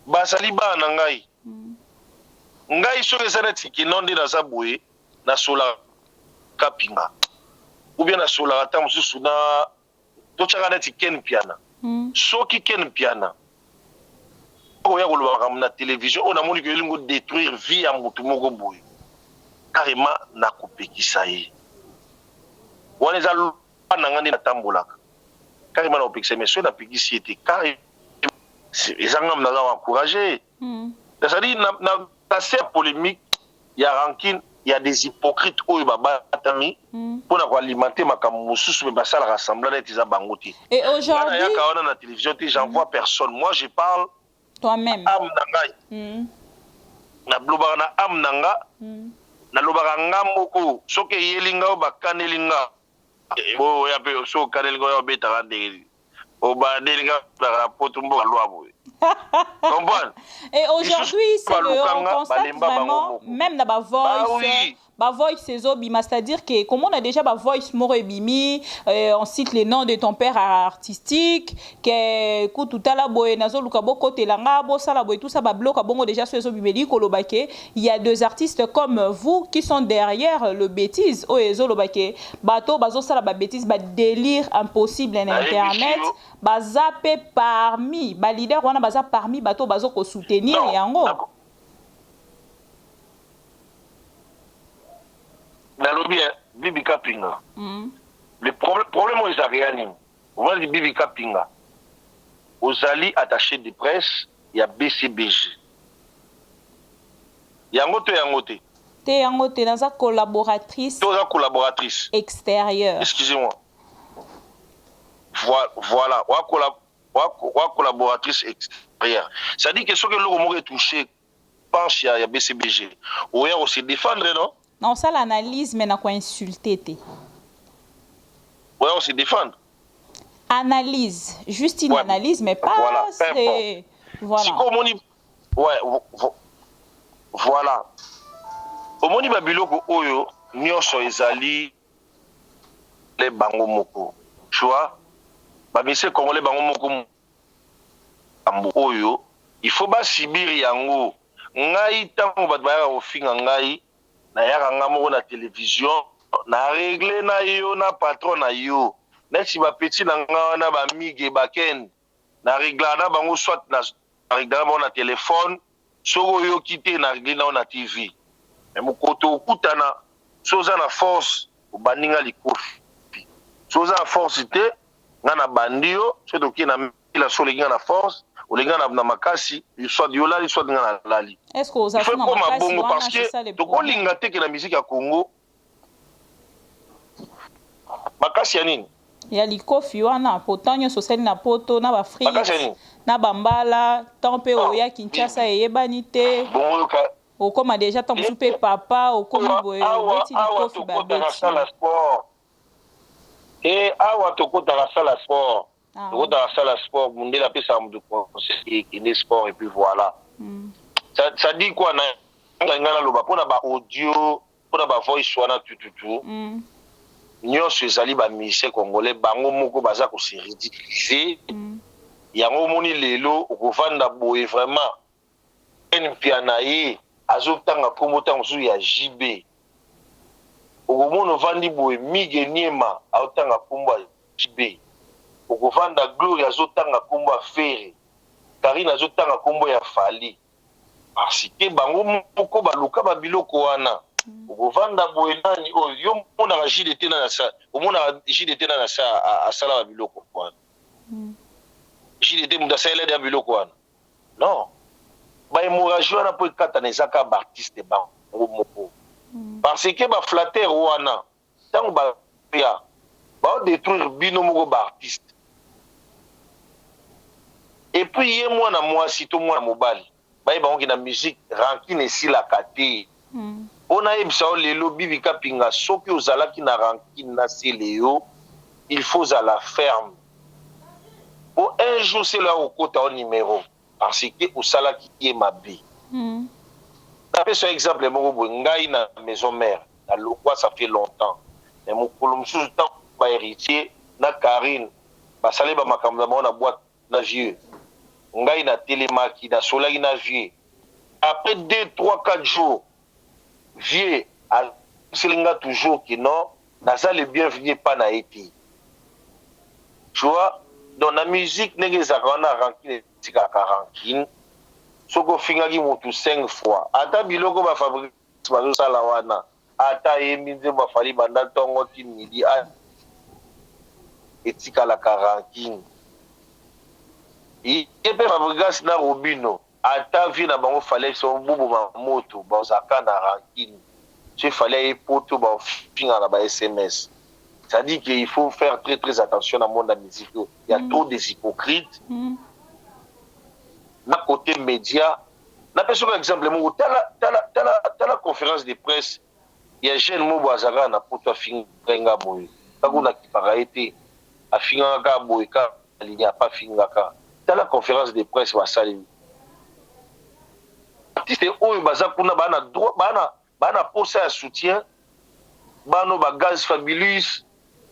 basali bana ngai ngai soki eza neti kino nde naza boye nasolaka kapinga ou bien nasolaka ata mosusu na totyaka neti ken piana soki ken piana oya kolobaka na télévision oyo namoni ko elingo détruire vie ya motu moko boye carrément nakopekisa ye wana eza loba na nga nde natambolaka carrément nakopekisa ye mais soki napekisi ye te carrément eza nga naza encouragé c'est-à-dire na se polémique ya rancune il y a des hypocrites oyo babatami pour alimenter makambo mosusu me basalaka semblant neti eza bango te et aujourd'hui nayaka wana na télévision te j'envoie personne moi je parle toi-même âme na ngai nalobaka na âme na nga nalobaka nga moko soki eyeli nga oyo bakaneli nga oya mpe soki okaneli nga oyo obetaka ndenge obandeli nga na poto mboka lwa boye. Et aujourd'hui, c'est on constate vraiment, même dans ma voice, c'est-à-dire que comme on a déjà ma voice moro ebimi, on cite les noms de ton père artistique, que tout à la boye nazo lukabo kote langa bo sala boye tout ça ba bloka bongo déjà sur ezo bibeli kolobake. Il y a deux artistes comme vous qui sont derrière le bêtise o ezo lobake bato bazo sala ba bêtise ba délire impossible en internet, ba zappé parmi ba leader wana baza parmi bato bazo ko soutenir yango. Nalobi Bibi Kapinga. Le problème aux Ariani, on va dire Bibi Kapinga. Aux alliés attachés de presse, il y a BCBG. Yangote. Te yangote, dans sa collaboratrice. Dans sa collaboratrice. Extérieure. Excusez-moi. Voilà. Wa collaboratrice extérieure. Ça dit que ce que l'on aurait touché, penche il y a BCBG. Ou on se défendre, non? Non, ça l'analyse, mais n'a quoi insulter. Ouais, on se défendre. Analyse, juste une analyse, mais pas. Voilà, c'est. Voilà. Si comme on y... Ouais, voilà. Au moni babiloko oyo, nyonso ezali les bango moko. Tu vois? Bamise congolais bango moko ambo oyo, il faut ba sibir yango. Ngai tango bat ba ofinga ngai. Na yaka nga moko na télévision na réglé na yo na patron na yo neti ba petit na nga na ba mige baken na régla na bango soit na régla na na téléphone soko yo kité na réglé na TV mais mokoto okutana soza na force obaninga likofi soza na force te nga na bandio soit oki na la solo nga na force olinga na makasi soit yola soit nga na lali. Est-ce que vous avez bongo parce que tokolinga te ke na musique ya Congo makasi ya nini ya likofi wana potanyo social na poto na ba free na bambala tempe oya Kinshasa eyebani te okoma déjà tant soupe papa okoma boye beti likofi ba beti et awa tokota la salle sport tokota la salle sport mundela pesa mdu conseiller qui sport et puis voilà. Ça dit quoi na ngana loba pona ba audio pona ba voice wana tututu nyonso ezali ba musicien congolais bango moko baza ko se ridiculiser yango moni lelo okovanda boye vraiment en piana ye azotanga kombo tango su ya JB okomono vandi boye mige niema aotanga kombo ya JB okovanda gloire azotanga kombo ya Fere Karine azotanga kombo ya Fali parce que bango moko baluka ba biloko wana okovanda boye nani oyo yo mona ka JDT na sa omona JDT na sa asala ba biloko wana JDT mudasala ya biloko wana non ba hémorragie wana po kata na ezaka ba artiste bango moko parce que ba flatter wana tango ba ya ba détruire bino moko ba artiste et puis yé mwana mwasi to mwana mobali baye bango na musique rancune esilaka te ona yebisa lelo Bibi Kapinga soki ozalaki na rancune na seleo il faut à la ferme pour un jour c'est là au kota au numéro parce que osalaki ye mabe tapé sur exemple moko ngai na maison mère na lokwa ça fait longtemps mais mokolo mususu tant ba héritier na Karine basale ba makambo na boîte na vieux ngai na télémaki na solaki na vieux après 2, 3, 4 jours, vieux, Selinga toujours que non, Naza le bienvenu pas na été. Tu vois, dans la musique, n'est-ce pas rancune, c'est rancune. Soko fingaki mutu 5 fois. Ata biloko ba fabrique bazo sala wana. Ata eminze ba fali banda tongo timidi a etika la rancune. Epe fabrique na Robino. Ata vi na bango fallait son bubu ba moto ba zaka na rancune. Il fallait poto ba finga na ba SMS. Ça dit qu'il faut faire très très attention dans le monde de la musique. Il y a trop des hypocrites. D'un côté média, n'a pas par exemple, dans la conférence de presse, il y a un jeune mot bazara na poto finga boy. Quand na kiparaité, a finga ka boy ka il n'y a pas finga ka. Dans la conférence de presse va saluer. Artiste oyo bazaka kuna bana droit bana posa ya soutien, bano ba gaz fabulous.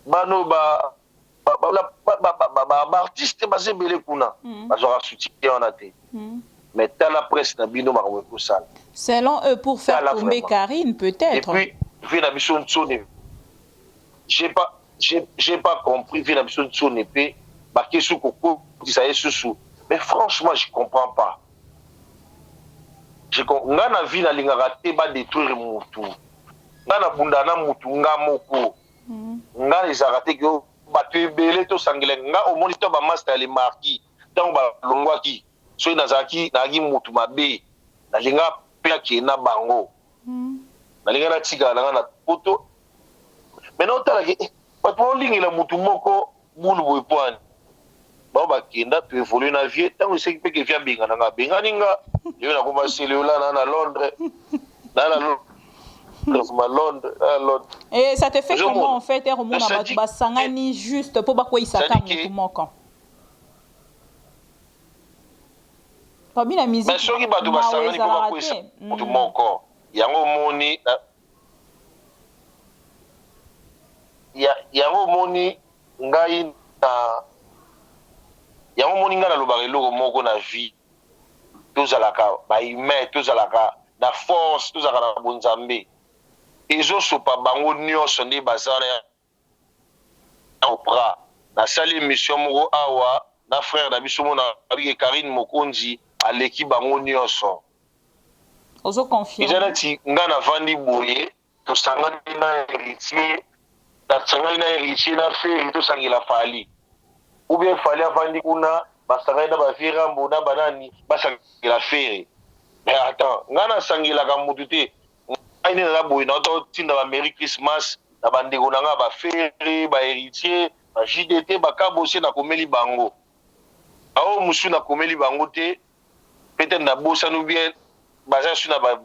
Bano ba artiste basé belé kuna bazora soutien on a été mais t'as la presse na bino marwe ko sala selon eux pour faire tomber Karine peut-être et puis vu la mission de son j'ai pas compris vu la mission de son épée ba kesu koko ça est sous mais franchement je comprends pas nga na vie na lingaka te ba détruire mutu nga na bundana mutu nga moko nga ezaka te ke bato ebele tosangela nga omoni to bamaster le marquis ntango balongwaki soki nazalaki mutu mabe nalinga mpe akee na bango nalinga natikala nanga na poto maintenant otalaki bato baolingela mutu moko bulu boye pwani bao bakenda to évolue na vie ntango eseki mpe kevi abengana nga abengani nga yo nakoma seleola na Londres et ça te fait comment en fait basangani juste pour bakwa isaka mutu moko pabi la musique mais soki bato basangani pour bakwa isaka mutu moko yango moni ngai na lobaka eloko moko na vie tozalaka bahumain tozalaka na force tozalaka na bonzambe ezosopa bango nyonso nde baza na opra nasali émission moko awa na frère na biso mona abike Karine Mokonzi aleki bango nyonso eza neti nga navandi boye tosangani na héritier na feri tosangela fali ou bien fali avandi kuna basangani na bavirambo na banani basangela feri mais attends nga nasangelaka mutu te aine na boye na otinda ba Merry Christmas na bandeko na nga ba feri ba héritier ba JDT ba kabosi na komeli bango ao musu na komeli bango te peut-être na bosa nous bien baza su na ba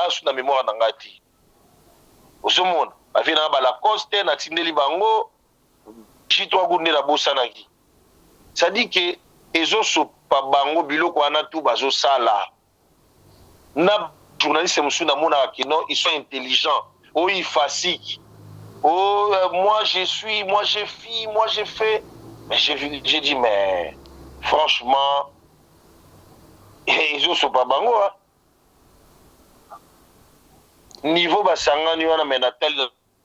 su na mémoire na ngati osomona ba vie na ba Lacoste na tindeli bango chitwa gunde na bosa na ki ça dit que ezo so pa bango biloko wana tout bazo sala na journaliste musuna mona que non ils sont intelligents oh ils fasique oh moi j'ai fait mais j'ai dit mais franchement ils ont pas bango hein? Niveau basangani wana mais natal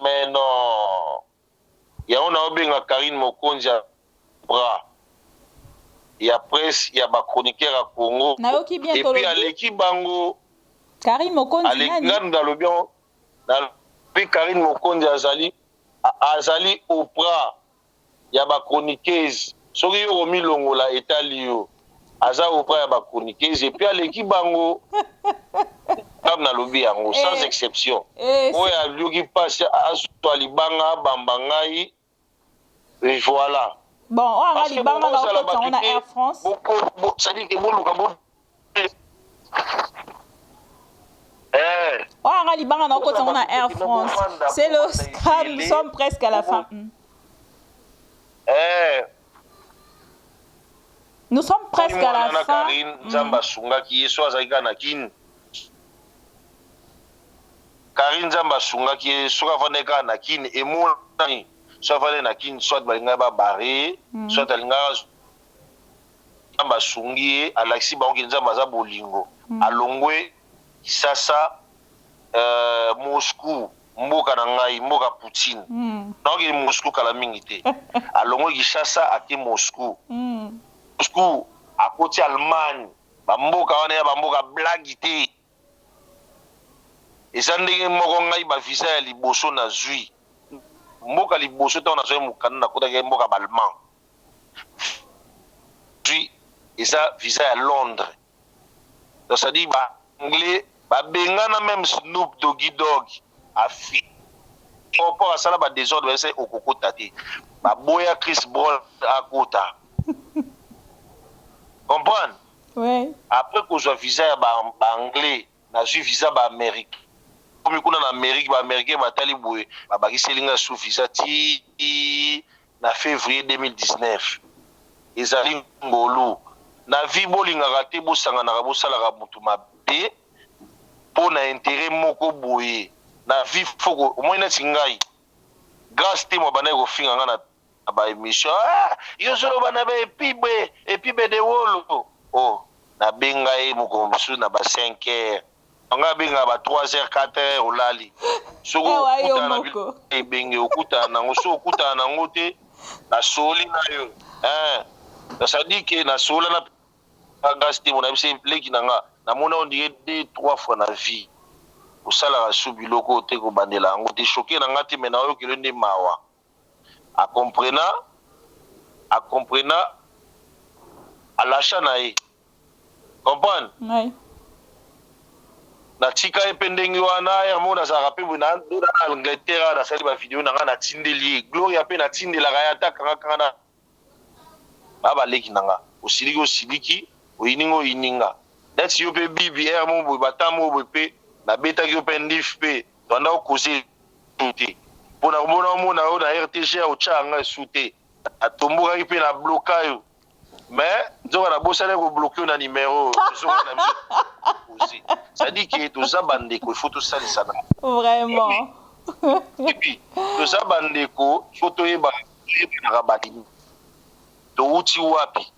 mais non ya on a obenga Karine Mokonzi bra ya presse ya ba chroniqueur à Congo et puis aleki bango Karine Mokonzi nani dans puis Karine Mokonzi azali opra ya ba chroniqueuse soki yo milongola etali yo aza opra ya ba chroniqueuse et puis aleki bango comme na lobi yango sans exception oyo alioki pasi azwa libanga bamba ngai et voilà bon on a libanga on a Air France ça dit que boluka bon on a libanga on a Air France c'est le scram nous sommes presque à la fin nous sommes presque à la fin Nzamba sunga ki yeso azalika na kin Karine Nzamba sunga ki yeso avandeka na kin emoni soit vale na kin soit balinga ba barré soit alinga Nzamba sungi alaxi bango ki Nzamba za bolingo alongwe Kisasa Moscou mboka na ngai mboka Poutine donc Moscou kala mingi te alongwe Kisasa ake Moscou Moscou akoti Allemagne bamboka wana ya bamboka blagi te eza ndenge moko ngai ba visa ya liboso na zwi mboka liboso to na zwi mukana na kota mboka balman zwi eza visa ya Londres donc ça dit ba anglais ba bengana même Snoop Doggy Dogg afi pour ça ba désordre c'est okokota te ba boya Chris Brown akota comprendre ouais après que je visa ya ba anglais na zwi visa ba Amérique comme kuna na Amérique ba américain batali boye ba bakiselinga sous visa ti na février 2019 ezali ngolu na vie bolingaka te bosanganaka bosalaka mutu mabe mpo na intérêt moko boye na vie foko omoi neti ngai grâce te mwa bana ekofinga nga na baémission yo zoloba na baepibe de wolo nabenga ye moko mosusu na ba 5 heures anga benga ba 3 heures 4 heures olali soko okutana na bilo ebenge okutana nango so okutana nango te na soli na yo ça dit que na sola na grâce te mona bise leki nanga na mona on dirait 2-3 fois na vie osala su biloko te ko bandela ngo te choqué nanga te mena yo kelo nde mawa a comprena à l'achat na ye comprendre ouais na tika ependengi wana ya mona za rappeler na ndo na Angleterre na sali ba vidéo nanga na tindeli Gloria pe na tindela ga ya takanga kana baba leki nanga osiliki oyiningo yininga neti yo pe BBR mo boy batamo boy pe na beta ki yo pe ndif pe tanda okoze te pona komona mona o na RTG o changa sute atomboka ki pe na bloka yo mais nzoka na bosala ko bloquer na numéro nzoka na aussi ça dit que toza bandeko il faut to salisa na vraiment et puis toza bandeko faut to yeba na rabati to uti wapi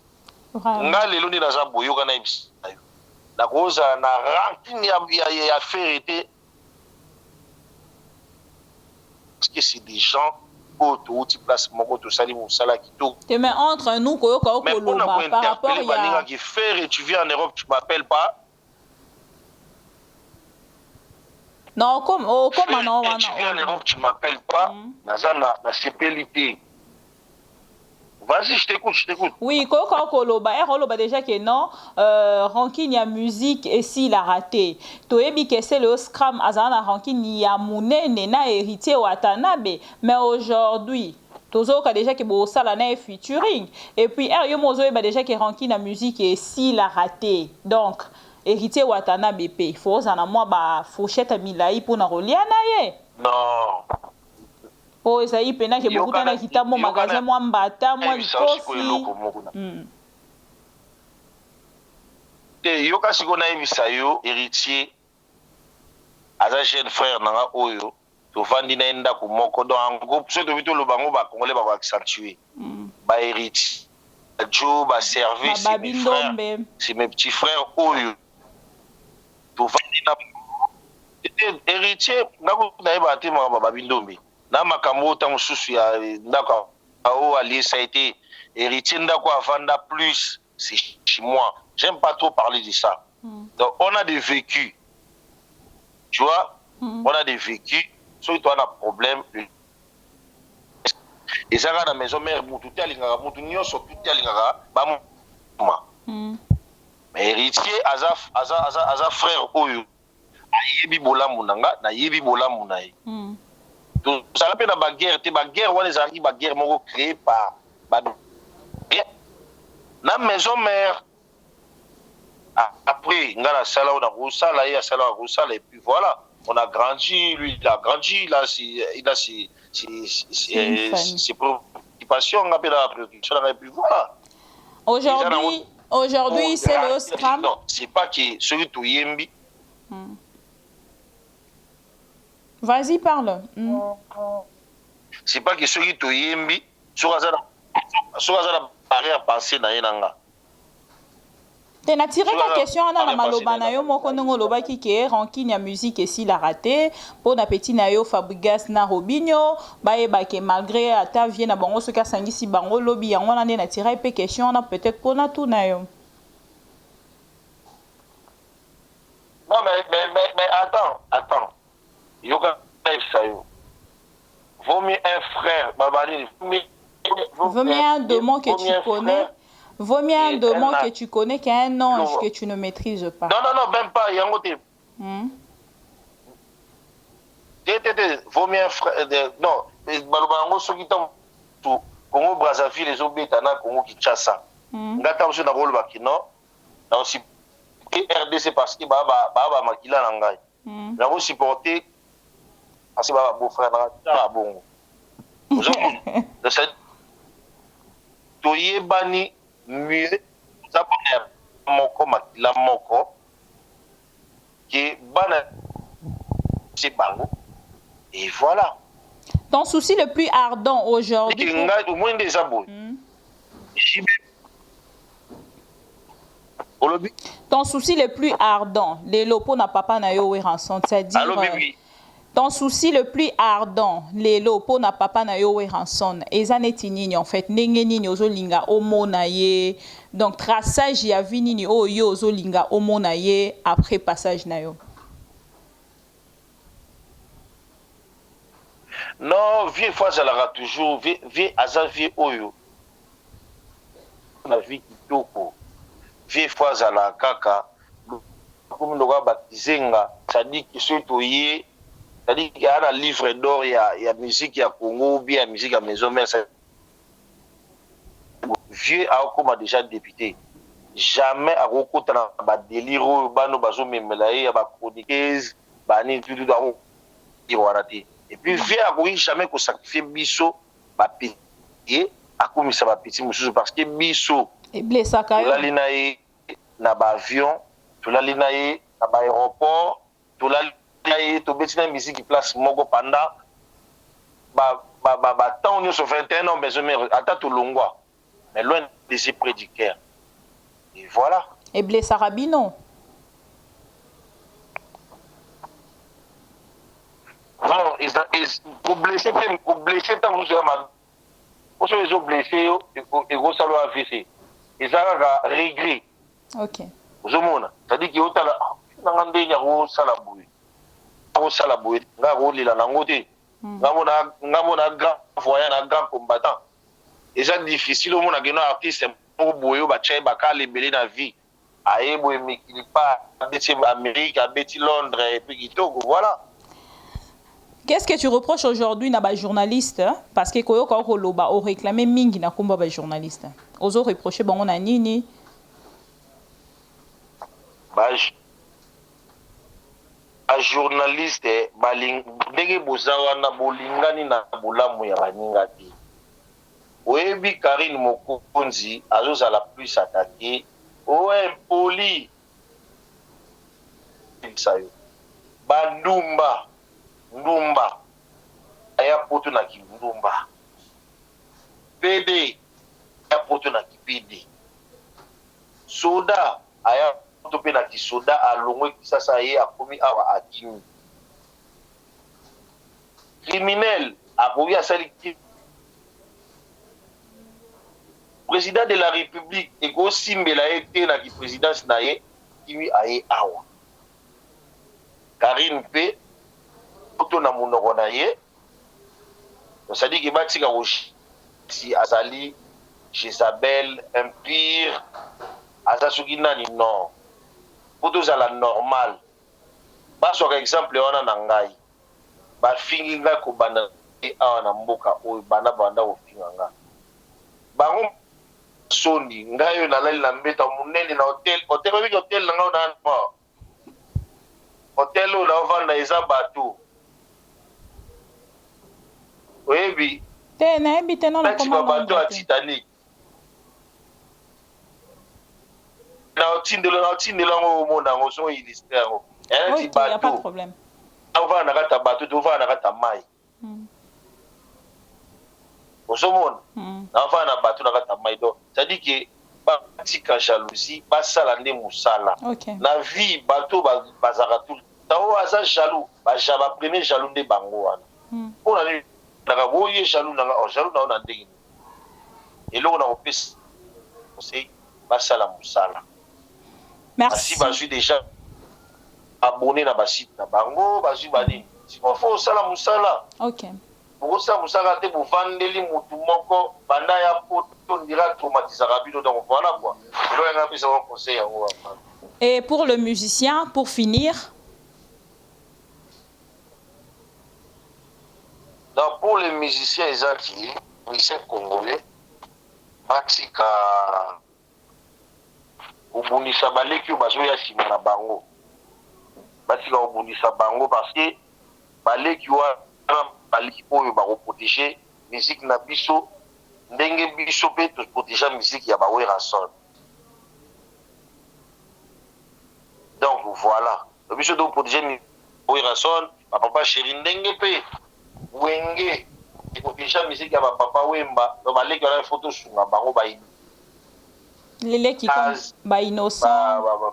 nga lelo ndi naza boyoka na ebisa yo nakoza na rancune ya ferité parce que c'est des gens to uti place moko to sali mosala kitoko mais entre nous koyoka okoloba par rapport à qui faire et tu viens en Europe tu m'appelles pas non comme non tu viens en Europe tu m'appelles pas naza na CPLT. Vas-y, je t'écoute. Oui, koyoka okoloba déjà que non ranking ya musique et s'il a raté toyebi que c'est le scram azana ranking ya munene na héritier Watanabe mais aujourd'hui tozoka déjà que bosala na featuring et puis yo mozo yeba déjà que ranking na musique et s'il a raté donc héritier Watanabe pe faut zana moi ba fourchette milai pour na rolia na ye non ezali pena ke bokuta na kitambo magasin mwa mbata mwa likosi te yoka siko na yebisa yo héritier aza jeune frère nanga oyo tovandi na ye ndako moko donc en groupe so tobi toloba ngo bakongole bakoaccentuer bahéritier jo baservice c'est mes petits frères oyo tovandi na héritier ngako na yeba te maka babindombe na makambo ta mosusu ya ndako ao allié ça a été héritier ndako avanda plus c'est chez moi j'aime pas trop parler de ça donc on a des vécus tu vois on a des vécus so toi on a problème et ça na maison mère mutu talinga mutu nyoso talinga ba mais héritier aza frère oyo ayebi bolamu nanga na yebi bolamu na ye ça l'appelle la bagarre, wana ezalaki baguerre moko créée par la maison mère. Après, on a sala, on a roussala, il y a sala, on a roussala, et puis voilà, on a grandi, lui il a grandi, il a ses préoccupations, on a la préoccupation, et puis voilà. Aujourd'hui, c'est le scram. Non, c'est pas que celui qui yembi. Vas-y, parle. C'est pas que ceux qui te yembi, sur la barrière pensée na yenanga. Tu as tiré ta question à la maloba na yo moko ndongo loba ki ke ranking ya musique et si la raté pour na petit na yo Fabregas na Robinho ba e ba ke malgré ata vie na bango soka sangisi bango lobi yango na na tiré pe question na peut-être pour na tout na yo. Non mais attends. Yoka ça yo. Vaut mieux un frère, babali. Vaut mieux un démon que tu connais. Vaut mieux un démon que tu connais qu'un ange que tu ne maîtrises pas. Non, même pas. Yangote. Vaut mieux un frère. Non, Balobango, ceux qui t'ont tout. Congo Brazzaville, les Obétana, Congo Kinshasa. Ngata aussi na rôle bakino. Na aussi RDC parce que baba makila nangai. Na vous supporter parce que baba beau frère na bongo. Vous avez cette toyebani mieux zabonner moko makila moko qui bana c'est bango et voilà. Ton souci le plus ardent aujourd'hui. Au moins des abonnés. Ton souci le plus ardent, les lopos na papa na yo ranson, c'est-à-dire ton souci le plus ardent, les lopos na papa na yo ranson, ezaneti nini en fait, ndenge nini ozolinga omona ye. Donc traçage ya vi nini o yo ozolinga omona ye après passage na yo. Non, vie fois ça l'aura toujours, vie asa vie oyo. La vie kitoko. Vie fois ça la kaka. Comme nous avons baptisé, ça dit que ce toye, ça dit qu'il y a un livre d'or, il y a musique, il y a Congo, bien la musique à maison mère. Vieux a comme déjà député. Jamais à recoudre dans le délire, bano bazo memelaye, à ba chroniqueuse, bani tout dans le et puis vieux a oui jamais qu'on sacrifie biso, ba pitié, à comme ça va petit monsieur parce que biso. Et blessé à la linaye na ba avion. Tu l'as linaye à l'aéroport, tu l'as linaye, tu bêtis dans musique qui place mogo panda, tant on est sur 21 ans, mais attends tout longwa, mais loin de ses prédicateurs. Et voilà. Et blessé Rabino. Non, pour blesser, tant vous avez ils ont blessé, et vous savez AVC. Ils ont regret. Ok. C'est-à-dire qu'il y a un salaboué. Un salaboué. Il y a un grand voyant, un grand combattant. Et c'est difficile, il y a un artiste pour bouer, il y a vie. Il y a Amérique, Londres, et puis voilà. Qu'est-ce que tu reproches aujourd'hui à les journalistes? Parce que quand on réclame mingi na komba ba journaliste. Ozo reprocher bango na nini? A journaliste ndenge bozawa na bolingani na bolamu ya baninga te. Oyebi Karine Mokonzi azozala plus attaqué. Impoli. Ndumba. Aya poto na Ndumba. PD. Aya poto na PD. Soda. Aya topé na soda alongwe kisasa ye akomi awa akimi. Criminel akomi asali président de la République eko simbela ete na ki présidence na ye kimi aye awa. Karine P poto na monoko na ye. Ça dit que batika si azali Jezabel Empire azasuki nani non. Pour à la normale. Par exemple, on a nangai. Ba finga ko bana e awana mboka o bana banda o finga. Ba soni ngayo na lali na mbeta munene na hotel na ngao na hotel o na vanda eza bateau. Oyebi. Na ebite na commande bateau à Titanic. Na otindela ngo mona ngo so illustré ngo. Il n'y a pas de problème. On va na kata bateau, on va na kata mai. Osomona. On va na bateau na kata mai do. Ça dit que batika jalousie basala nde mosala Okay. na vie bato bazaka tout ntango aza jaloux baprene jaloux nde bango wana mpona nini naka boye jaloux nanga jaloux nao na ndenge nini eloko na kopesa conseil basala mosala Merci. asi bazwi déjà abonné na basite na bango bazwi banini siko fo osala mosala Ok. bokosala mosala te bovandeli motu moko banda ya poto ndira traumatisaka bino donc voilà quoi eloko yanga apesa ngo conseil yango Et pour le musicien, pour finir? Donc pour les musiciens ezaki musicien congolais batika obundisa baleki oyo bazoya nsima na bango batika obundisa bango parce que baleki wana baleki oyo bakoprotege musique na biso ndenge biso mpe toprotege musique ya bawerason donc voilà biso toprotege werason bapapa chéri ndenge mpe wenge ekoprotege musique ya bapapa wemba donc baleki wana ifo tosunga bango bayibi Les qui comme ba innocent,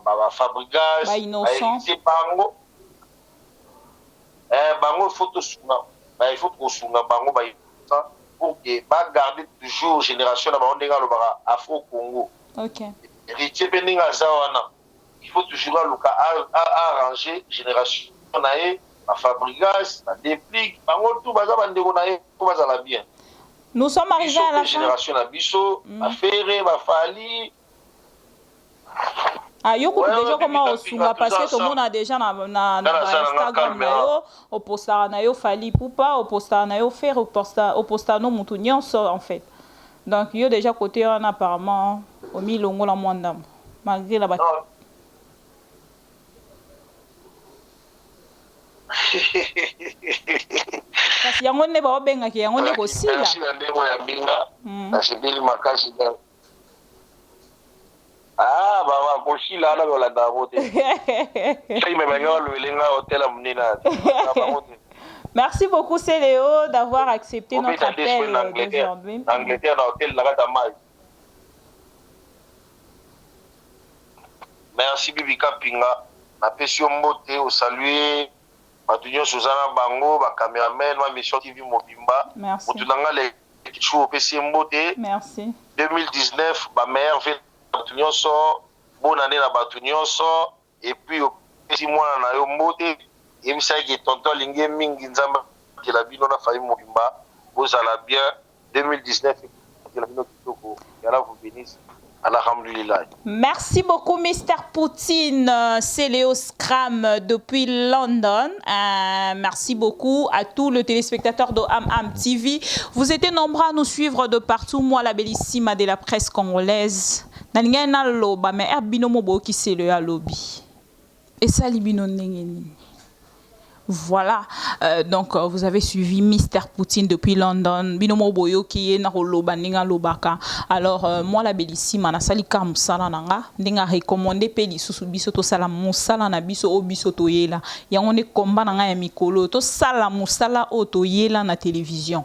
ba Fabrigas, ba innocent, bango bango photo sunga il faut que sunga bango ba innocent pour que ba garder toujours génération na ba ondenga lo ba Afro Congo. OK. Héritier beninga zawana il faut toujours luka arranger génération na e ba Fabrigas na Déplique bango tout baza bandeko na e ko bazala bien. Nous sommes arrivés à la fin. Génération na biso ba Ferré ba Fali. Ah, yo coupe déjà comment on sunga parce que tout le monde a déjà na Instagram na yo au posta na yo Fali Poupa au posta na yo faire au posta no mutu nyonso en fait. Donc yo déjà côté on apparemment au milongo la mwandam malgré la bataille. Kasi yango ne ba obenga ki yango ne ko sila. Merci na ndeko ya binga. Na sibili makasi da. Ah, baba kosila ala la dabote. Sai me benga lo elenga hotel amnina. Merci beaucoup Céléo d'avoir accepté notre appel d'aujourd'hui. Angleterre na hôtel la gata mai. Merci Bibi Kapinga. Na pesi mbote o saluer Batunyo Suzana Bango, ba cameraman, ma mission TV Mobimba. Merci. Otunanga le kichou pesi mbote. Merci. 2019 ba meilleur Batunyo so bonne année na Batunyo so et puis au pesi mwana na yo mbote. Yemisa ki tonton linge mingi nzamba ki la bino na fayi Mobimba. Vous allez bien 2019 ki la bino kitoko. Yalla vous bénisse. Alhamdulillah. Merci beaucoup, Mr. Poutine. C'est Léo Scram depuis London. Merci beaucoup à tous les téléspectateurs de Am TV. Vous étiez nombreux à nous suivre de partout. Moi, la bellissime de la presse congolaise. Nalingana loba, mais erbinomo bo qui c'est le lobby. Et ça, libino nengeni. Voilà, donc vous avez suivi Mr. Poutine depuis London. Binomo boyo qui est na loba ninga lobaka. Alors moi la bellissime na sali ka musala nanga ndinga recommander pe lisusu biso to sala musala na biso o biso to yela. Yango ne combat nanga ya mikolo to sala musala o to yela na télévision.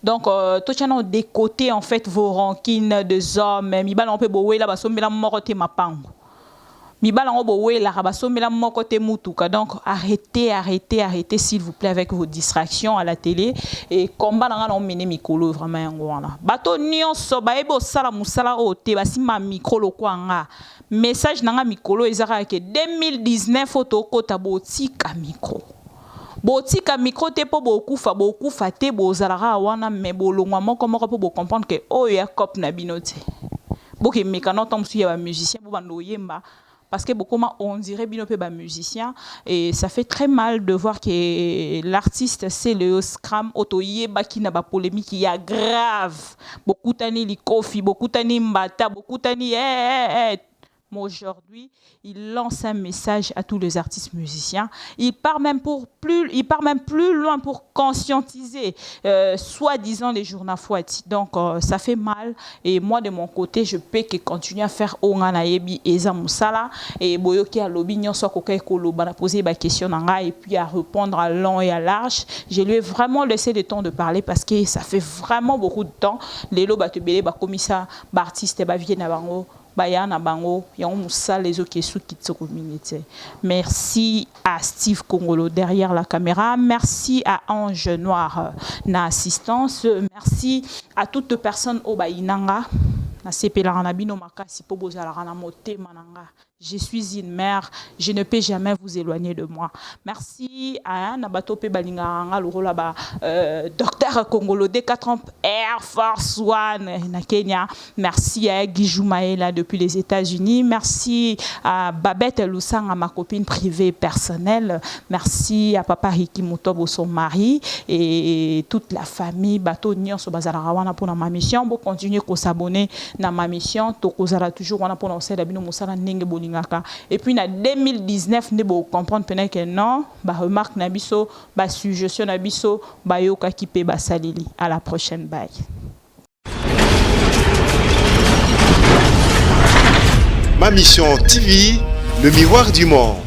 Donc to tchana de côté en fait vos rancines des hommes, mi bala on peut boyela basombela morote mapango. Mibala ngo bowela rabasomela moko te mutuka. Donc arrêtez s'il vous plaît avec vos distractions à la télé et combat nga na mené mikolo vraiment yango wana bato nyonso baebo sala musala o te basima micro lokwanga message nanga mikolo ezaka ke 2019 photo kota botika micro te po bokufa te bozalaka wana me bolongwa moko po bo comprendre que o ya cop na binote boke mekano tom su ya ba musicien bo bando yemba. Parce que beaucoup on dirait bien un musicien et ça fait très mal de voir que l'artiste c'est le scram otoye baki na ba polémique il y a grave beaucoup tani likofi beaucoup tani mbata beaucoup tani mais aujourd'hui, il lance un message à tous les artistes musiciens. Il part même plus loin pour conscientiser, soi-disant les journaux Fouati. Donc, ça fait mal. Et moi, de mon côté, je peux continuer à faire Onganayebi et Zamusala et Boyoki à Lobignon, soit Kokai Koloba, poser ma question et puis à répondre à long et à large. Je lui ai vraiment laissé le temps de parler parce que ça fait vraiment beaucoup de temps. Les lobes à te belé, commissaire, artiste, viennent à Bango. bayana bango yango musala ezo kesu kitoko minute. Merci à Steve Congolo derrière la caméra, merci à Ange Noir na assistance, merci à toutes les personnes au bayinanga na sepela na bino makasi po bozala na motema nanga. Je suis une mère, je ne peux jamais vous éloigner de moi. Merci à Nabatope Balinganga, le docteur Congolo D4 Air Force One na Kenya. Merci à Guijou Maela depuis les États-Unis. Merci à Babette Lusanga, ma copine privée personnelle. Merci à Papa Riki Mutobo, son mari, et toute la famille. Bato Nyon so bazarawana pour ma mission. Bon, continuer à s'abonner à ma mission. Tokozala toujours wana pour nous faire d'abino musala nenge boli. Et puis, en 2019, nous devons comprendre que non, remarque nabiso, suggestion nabiso, yoka kipe basalili. À la prochaine, bye. Ma mission TV, le miroir du monde.